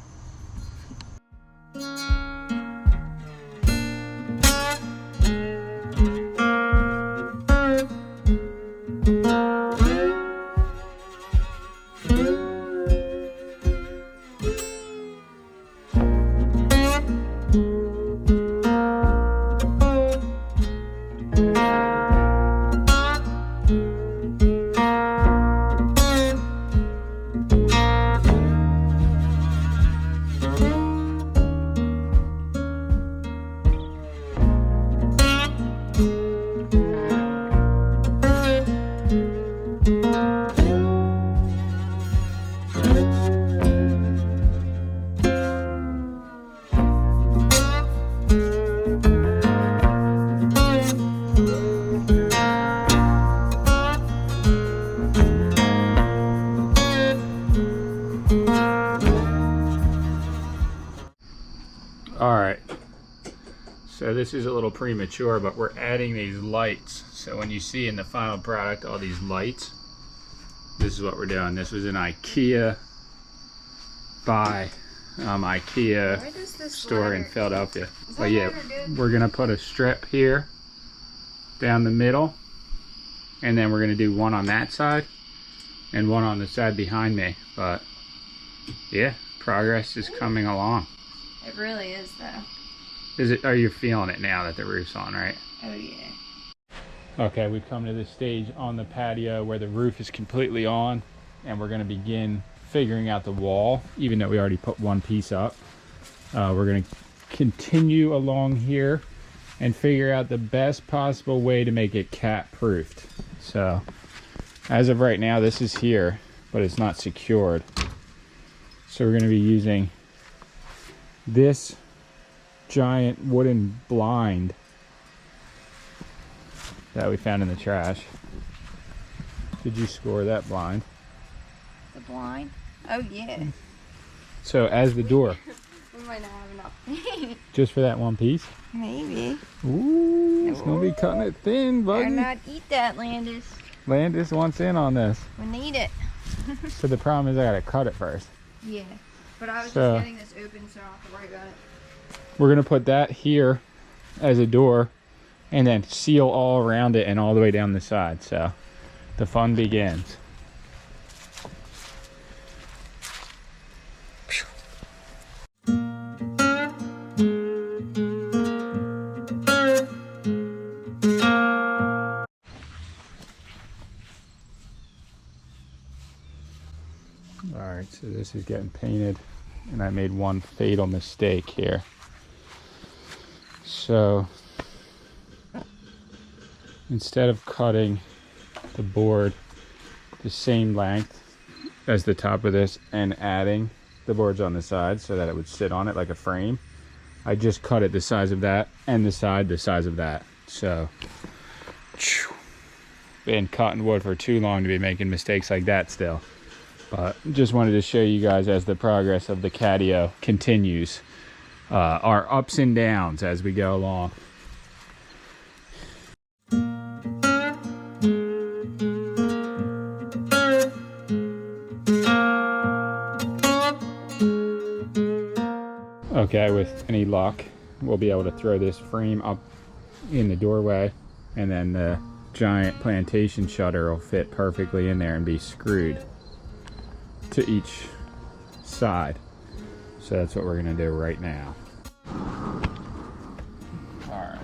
Alright, so this is a little premature, but we're adding these lights. So when you see in the final product all these lights, this is what we're doing. This was an IKEA by IKEA Why does this store in ladder- Philadelphia. Is But that yeah, ladder good? we're gonna put a strip here down the middle, and then we're gonna do one on that side and one on the side behind me. But yeah, progress is coming along. It really is, though. Is it? Are you feeling it now that the roof's on, right? Oh yeah. Okay, we've come to this stage on the patio where the roof is completely on, and we're going to begin figuring out the wall, even though we already put one piece up. We're going to continue along here and figure out the best possible way to make it cat proofed. So as of right now, this is here, but it's not secured. So we're going to be using this giant wooden blind that we found in the trash. Did you score that blind? The blind? Oh yeah. So as the door, We might not have enough. just for that one piece? Maybe. Ooh, it's gonna be cutting it thin, Better buddy. not eat that, Landis. Landis wants in on this. We need it. So the problem is I gotta cut it first. Yeah. But I was So- just getting this open so I don't have to worry about it. We're gonna put that here as a door and then seal all around it and all the way down the side. So the fun begins. Alright, so this is getting painted, and I made one fatal mistake here. So instead of cutting the board the same length as the top of this and adding the boards on the side so that it would sit on it like a frame, I just cut it the size of that and the size of that. So been cutting wood for too long to be making mistakes like that still. But just wanted to show you guys as the progress of the CATIO continues, our ups and downs as we go along. Okay, with any luck, we'll be able to throw this frame up in the doorway, and then the giant plantation shutter will fit perfectly in there and be screwed to each side. So that's what we're gonna do right now. Alright.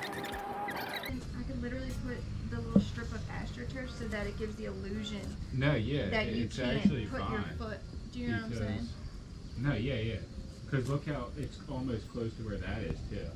I could literally put the little strip of astroturf so that it gives the illusion No, yeah, that you it's can't actually put fine. your foot. Do you know what I'm saying? No, yeah. Because look how it's almost close to where that is too.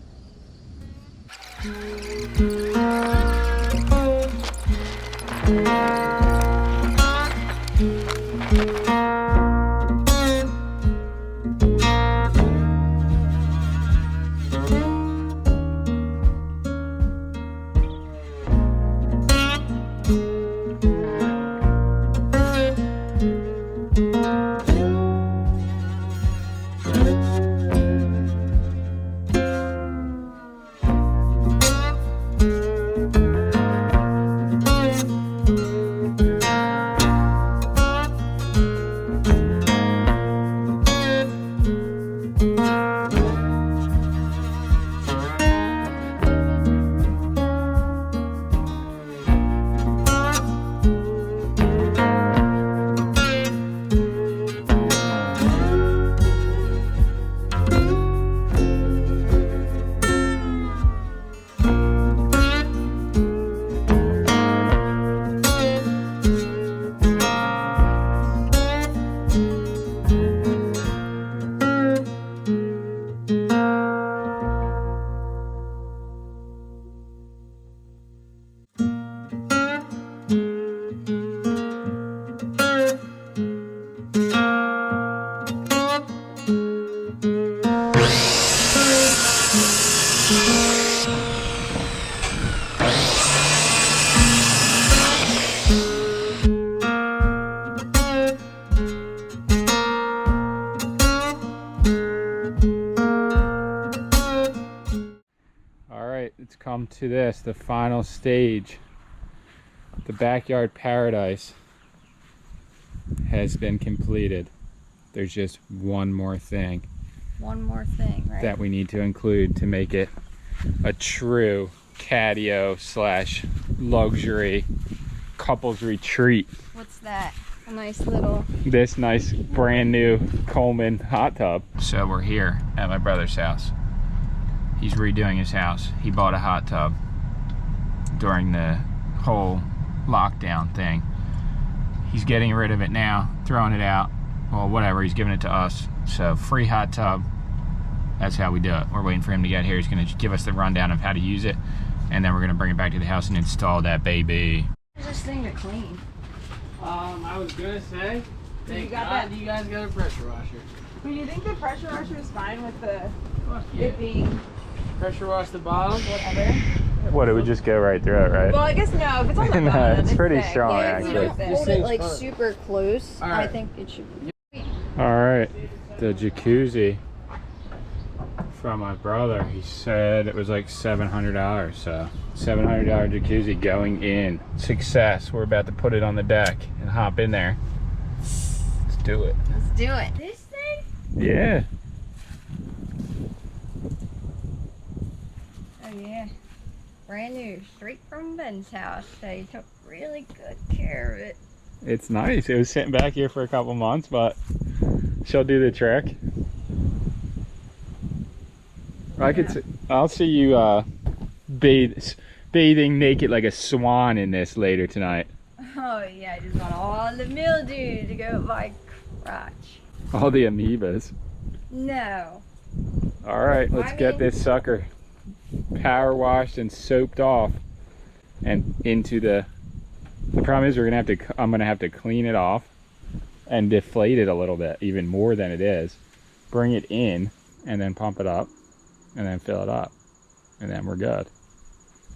It's come to this, the final stage The backyard paradise has been completed. There's just one more thing. One more thing, right? That we need to include to make it a true CATIO / luxury couples retreat. What's that? A nice little... This nice brand new Coleman hot tub. So we're here at my brother's house. He's redoing his house. He bought a hot tub during the whole lockdown thing. He's getting rid of it now, throwing it out. Well, whatever, he's giving it to us. So free hot tub. That's how we do it. We're waiting for him to get here. He's gonna give us the rundown of how to use it, and then we're gonna bring it back to the house and install that baby. Where's this thing to clean? I was gonna say, You got that? you guys got a pressure washer. Do you think the pressure washer is fine with the Yeah. it being Pressure wash the bottom. whatever? What, it would just go right through it, right? Well, I guess no. If it's on the No, bottom, it's then pretty thick. strong, Yeah, if you actually. don't This Hold it thing's like fun. super close. All I right. think it should be. Alright, the jacuzzi from my brother. He said it was like $700, so $700 jacuzzi going in. Success. We're about to put it on the deck and hop in there. Let's do it. Let's do it. This thing? Yeah. Oh yeah. Brand new, straight from Ben's house. They took really good care of it. It's nice. It was sitting back here for a couple months, but she'll do the trick. I'll see you bathing naked like a swan in this later tonight. Oh yeah, I just want all the mildew to go up my crotch. All the amoebas. No. Alright, let's get this sucker power washed and soaped off and into the problem is I'm gonna have to clean it off and deflate it a little bit, even more than it is. Bring it in and then pump it up and then fill it up. And then we're good.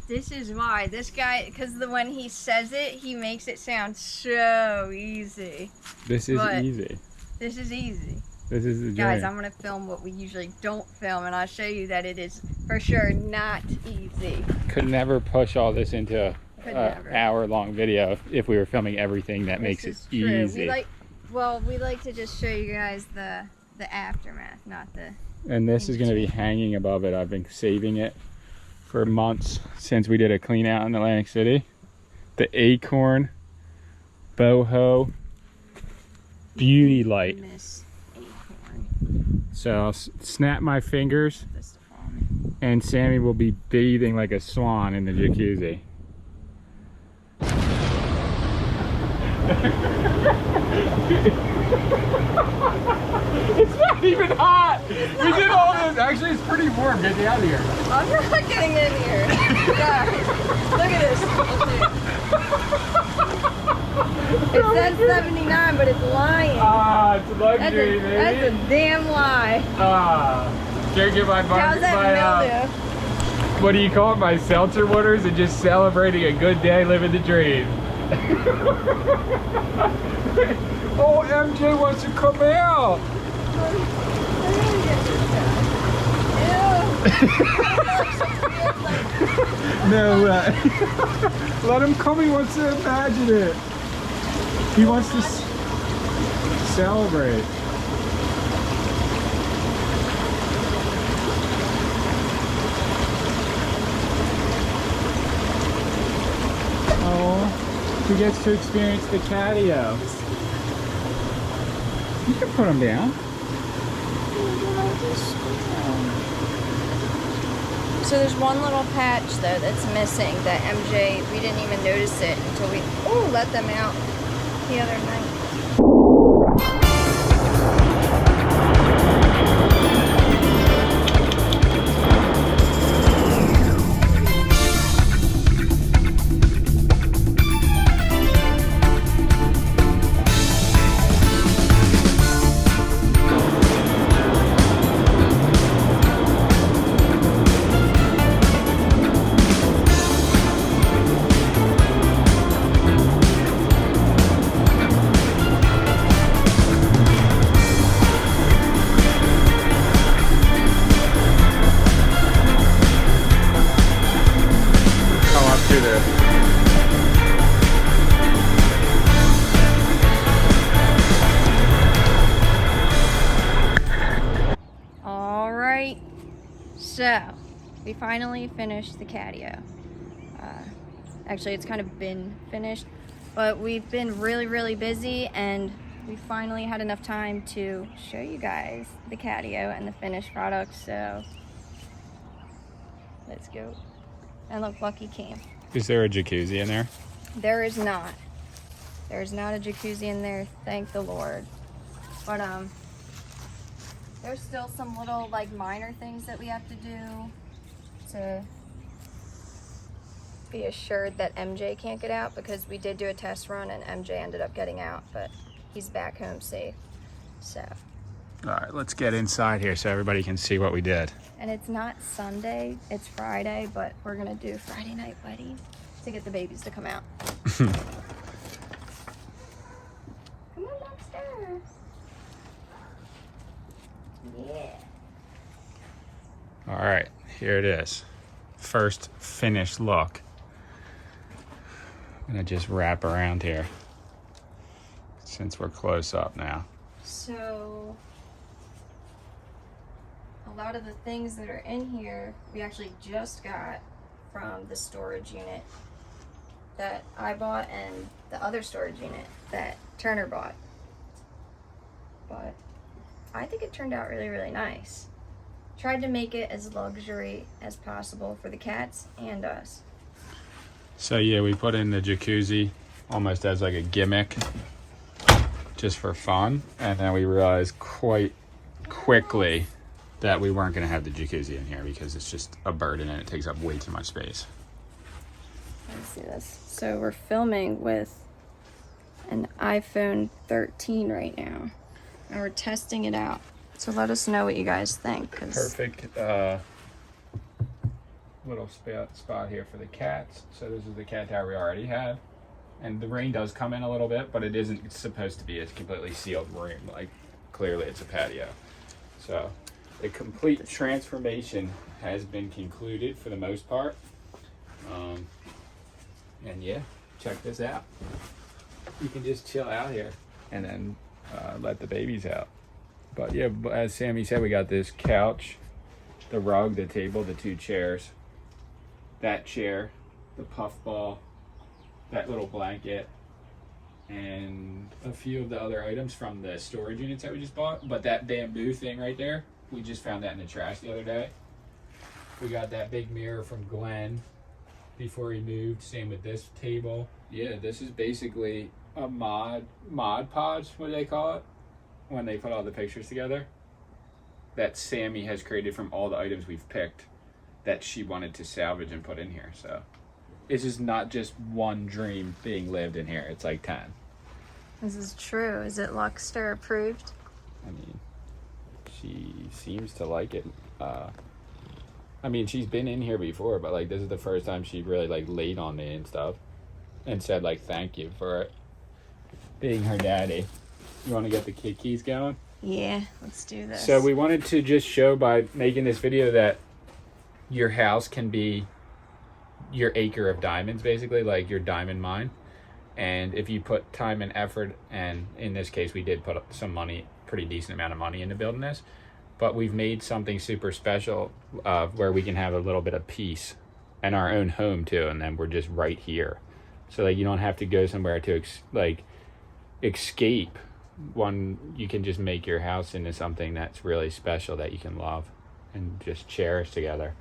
This is why this guy, because when he says it, he makes it sound so easy. This is But easy. This is easy. This is the dream. Guys, I'm going to film what we usually don't film, and I'll show you that it is for sure not easy. Could never push all this into Could a never. hour-long video if we were filming everything that makes it This is true. easy. We like to just show you guys the aftermath, not the... And this is going to be hanging above it. I've been saving it for months since we did a clean out in Atlantic City. The Acorn Boho Beauty Light. Miss Acorn. So I'll snap my fingers This to follow me. and Sammy will be bathing like a swan in the jacuzzi. It's not even hot! We did all this. Actually, it's pretty warm. Get me out of here. I'm not getting in here. Guys, look at this. It says 79, but it's lying. Ah, it's a luxury, That's a damn lie. Can't get my How's that mildew? what do you call it? My seltzer waters and just celebrating a good day, living the dream. Oh, MJ wants to come out. No way. Let him come. He wants to imagine it. He wants to celebrate. Oh, he gets to experience the CATIO. You can put him down. So there's one little patch though that's missing that MJ, we didn't even notice it until we let them out the other night. So, we finally finished the catio. Actually, it's kind of been finished, but we've been really busy, and we finally had enough time to show you guys the catio and the finished product. So, let's go. And look, Lucky came. Is there a jacuzzi in there? There is not. There's not a jacuzzi in there, thank the Lord. But there's still some little like minor things that we have to do to be assured that MJ can't get out, because we did do a test run and MJ ended up getting out, but he's back home safe. So. All right, let's get inside here so everybody can see what we did. And it's not Sunday, it's Friday, but we're gonna do Friday night wedding to get the babies to come out. Come on upstairs. Yeah. All right, here it is. First finished look. I'm gonna just wrap around here since we're close up now. So, a lot of the things that are in here, we actually just got from the storage unit that I bought and the other storage unit that Turner bought. But I think it turned out really nice. Tried to make it as luxury as possible for the cats and us. So yeah, we put in the jacuzzi almost as like a gimmick, just for fun, and then we realized quite quickly that we weren't going to have the jacuzzi in here because it's just a burden and it takes up way too much space. Let's see this. So we're filming with an iPhone 13 right now, and we're testing it out. So let us know what you guys think. Perfect little spot here for the cats. So this is the cat tower we already had, and the rain does come in a little bit, but it isn't supposed to be a completely sealed room. Like, clearly it's a patio. So the complete transformation has been concluded for the most part. And yeah, check this out. You can just chill out here and then let the babies out. But yeah, as Sammy said, we got this couch, the rug, the table, the 2 chairs, that chair, the puffball, that little blanket, and a few of the other items from the storage units that we just bought. But that bamboo thing right there, we just found that in the trash the other day. We got that big mirror from Glenn before he moved. Same with this table. Yeah, this is basically a mod podge, what do they call it? When they put all the pictures together. That Sammy has created from all the items we've picked that she wanted to salvage and put in here. So this is not just one dream being lived in here. It's like 10. This is true. Is it Luxter approved? I mean, she seems to like it. I mean, she's been in here before, but like this is the first time she really like laid on me and stuff and said like thank you for it, being her daddy. You want to get the keys going? Yeah, let's do this. So we wanted to just show by making this video that your house can be your acre of diamonds, basically, like your diamond mine. And if you put time and effort, and in this case we did put up some money, pretty decent amount of money into building this, but we've made something super special where we can have a little bit of peace and our own home too, and then we're just right here. So like you don't have to go somewhere to escape. You can just make your house into something that's really special that you can love and just cherish together.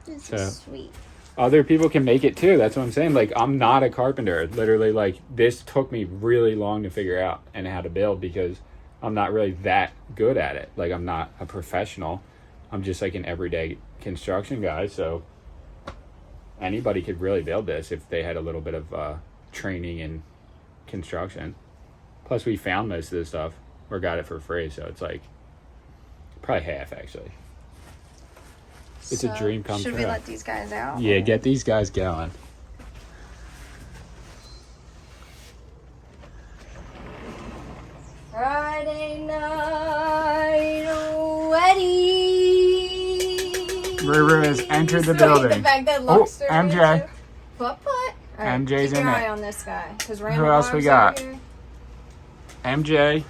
This is sweet. Other people can make it too. That's what I'm saying. Like, I'm not a carpenter. Literally, like, this took me really long to figure out and how to build because I'm not really that good at it. Like, I'm not a professional. I'm just like an everyday construction guy. So anybody could really build this if they had a little bit of training in construction. Plus, we found most of this stuff or got it for free. So it's like probably half, actually. It's a dream come true. Should we let these guys out? Yeah, get these guys going. Friday night wedding. Ruru has entered the building. The fact that Luxter MJ. Put. All right, MJ's keep in your it. eye on this guy. Who else we got? MJ,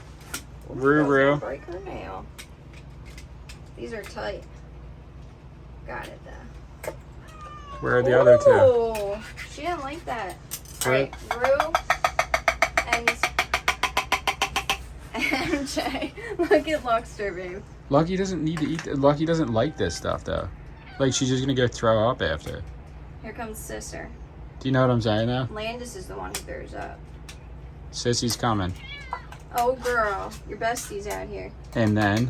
Ruru. Break her nail. These are tight. got it though. Where are the other two? Ooh, she didn't like that. Alright, Rue and MJ. Look at Luxter, babe. Lucky doesn't need to eat. Lucky doesn't like this stuff though. Like she's just gonna go throw up after. Here comes Sister. Do you know what I'm saying now? Landis is the one who throws up. Sissy's coming. Oh girl, your bestie's out here. And then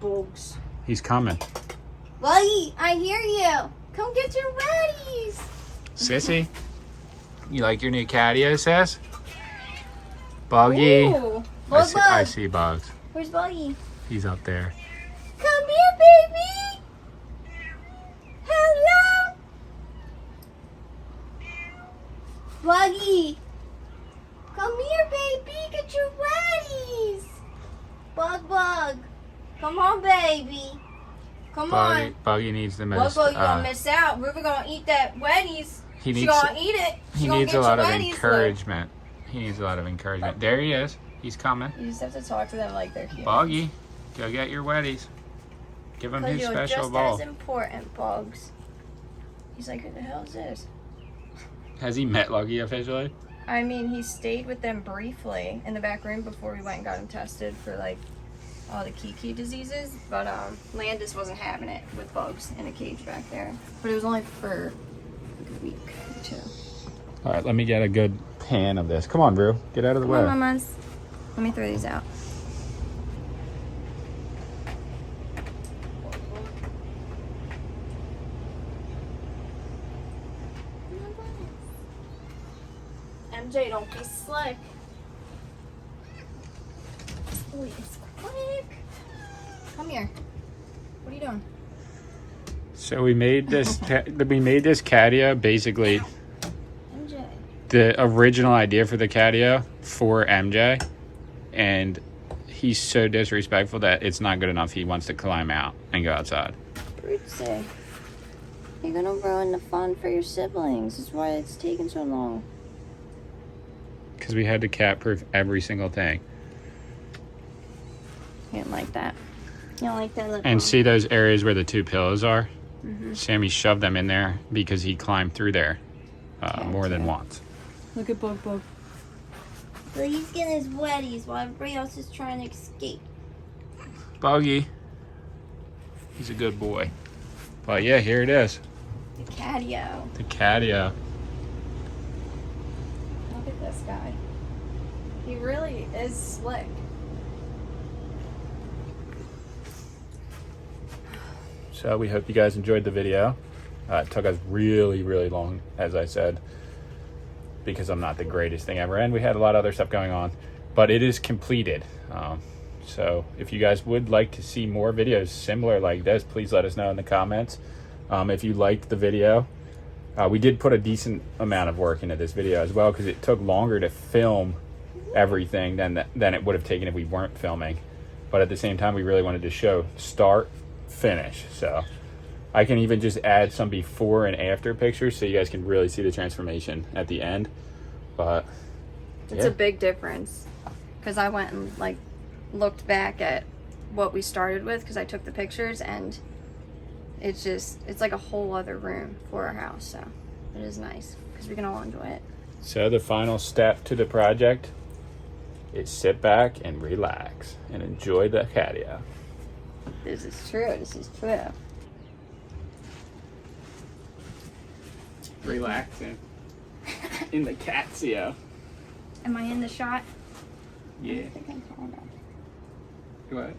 Bugs. he's coming. Buddy, I hear you. Come get your wetties. Sissy, you like your new CATIO, Sis? Buggy. Ooh, I Bug. see Bugs. Where's Buggy? He's up there. Come here, baby. Hello. Buggy. Come here, baby. Get your wetties. Bug. Come on, baby. Come on. Buggy needs the Bug, most. you gonna miss out. River gonna eat that wetties. He She needs. gonna eat it. He needs a lot of encouragement. He needs a lot of encouragement. There he is. He's coming. You just have to talk to them like they're humans. Buggy, go get your wetties. Give him Because his you're special just bowl. as important, Bugs. He's like, who the hell is this? Has he met Lucky officially? I mean, he stayed with them briefly in the back room before we went and got him tested for like all the key diseases. But Landis wasn't having it with Bugs in a cage back there. But it was only for like a week or two. All right, let me get a good pan of this. Come on, Rue. Get out of the Come way. on, mamas. Let me throw these out. MJ, don't be slick. Boy, it's quick. Come here. What are you doing? So we made this. We made this CATIO basically. MJ. The original idea for the CATIO for MJ, and he's so disrespectful that it's not good enough. He wants to climb out and go outside. Say, you're gonna ruin the fun for your siblings. That's why it's taking so long. Because we had to cat-proof every single thing. You don't like that. You don't like that lip And balm. see those areas where the two pillows are? Mm-hmm. Sammy shoved them in there because he climbed through there more than once. Look at Bug. Well, he's getting his wetties while everybody else is trying to escape. Buggy. He's a good boy. But yeah, here it is. The CATIO. The CATIO. Look at this guy. He really is slick. So we hope you guys enjoyed the video. It took us really, really long, as I said, because I'm not the greatest thing ever. And we had a lot of other stuff going on. But it is completed. So if you guys would like to see more videos similar like this, please let us know in the comments. If you liked the video, we did put a decent amount of work into this video as well, because it took longer to film everything than it would have taken if we weren't filming. But at the same time, we really wanted to show start, finish. So I can even just add some before and after pictures so you guys can really see the transformation at the end. But It's a big difference. Because I went and like looked back at what we started with because I took the pictures, and it's like a whole other room for our house. So it is nice because we can all enjoy it. So the final step to the project is sit back and relax and enjoy the CATIO. This is true. Relaxing in the CATIO. Am I in the shot? Yeah. I think I'm tall enough. What?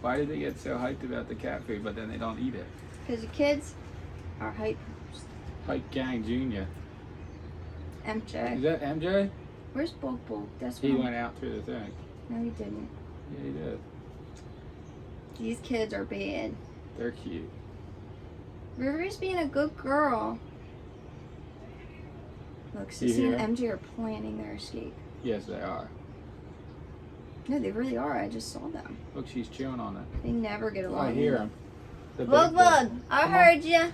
Why did they get so hyped about the cat food, but then they don't eat it? Because the kids are hype. Hype Gang Jr. MJ. Is that MJ? Where's Bulk? That's He wrong. went out through the thing. No, he didn't. Yeah, he did. These kids are bad. They're cute. River's being a good girl. Look, Sissy hear and MJ are planning their escape. Yes, they are. No, they really are. I just saw them. Look, she's chewing on it. They never get along. I hear him. The Bug, big boy. I Come on. heard ya.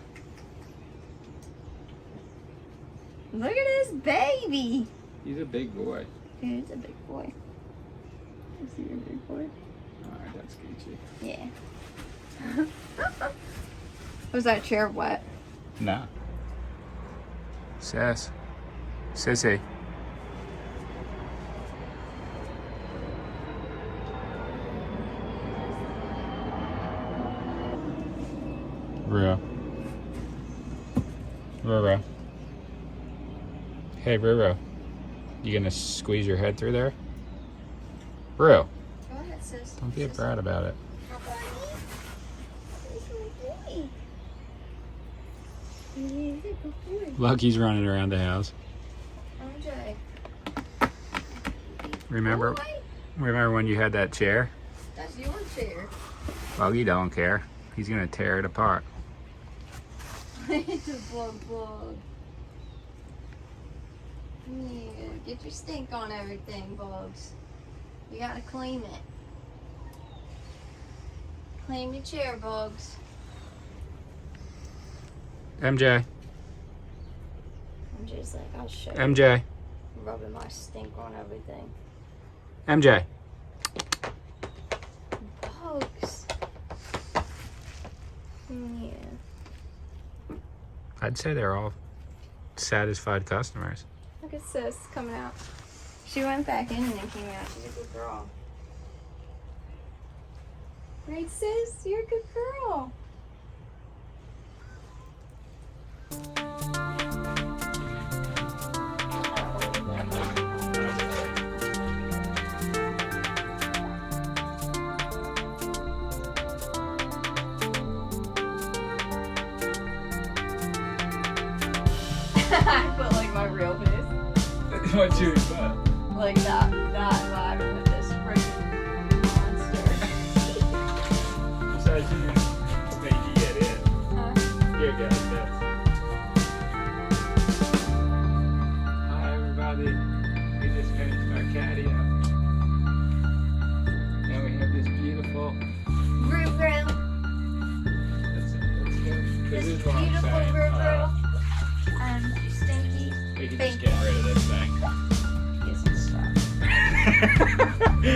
Look at this baby. He's a big boy. He's a big boy. Is he a big boy? Alright, that's Gucci. Yeah. Was that chair wet? No. Sass. Sissy. Ruro. Ruro. Hey, Ruro. You gonna squeeze your head through there? Ruro. Go ahead, sis. Don't be a brat about it. Lucky's running around the house. MJ. Remember when you had that chair? That's your chair. Buggy don't care. He's gonna tear it apart. It's a bug. Yeah, get your stink on everything, Bugs. You gotta clean it. Clean your chair, Bugs. MJ. MJ's like, I'll show you. MJ. Rubbing my stink on everything. MJ. Bugs. Yeah. I'd say they're all satisfied customers. Look at sis coming out. She went back in and then came out. She's a good girl. Right, sis? You're a good girl. I put like my real face. What's your butt? Like that laughing with this freaking monster. Besides, you can make you get in. Here, guys, this. Hi, everybody. We just finished our CATIO. Now we have this beautiful. Grill. Let's go. This This is what I'm beautiful saying. grill. Stinky. We can Thank just get rid of this.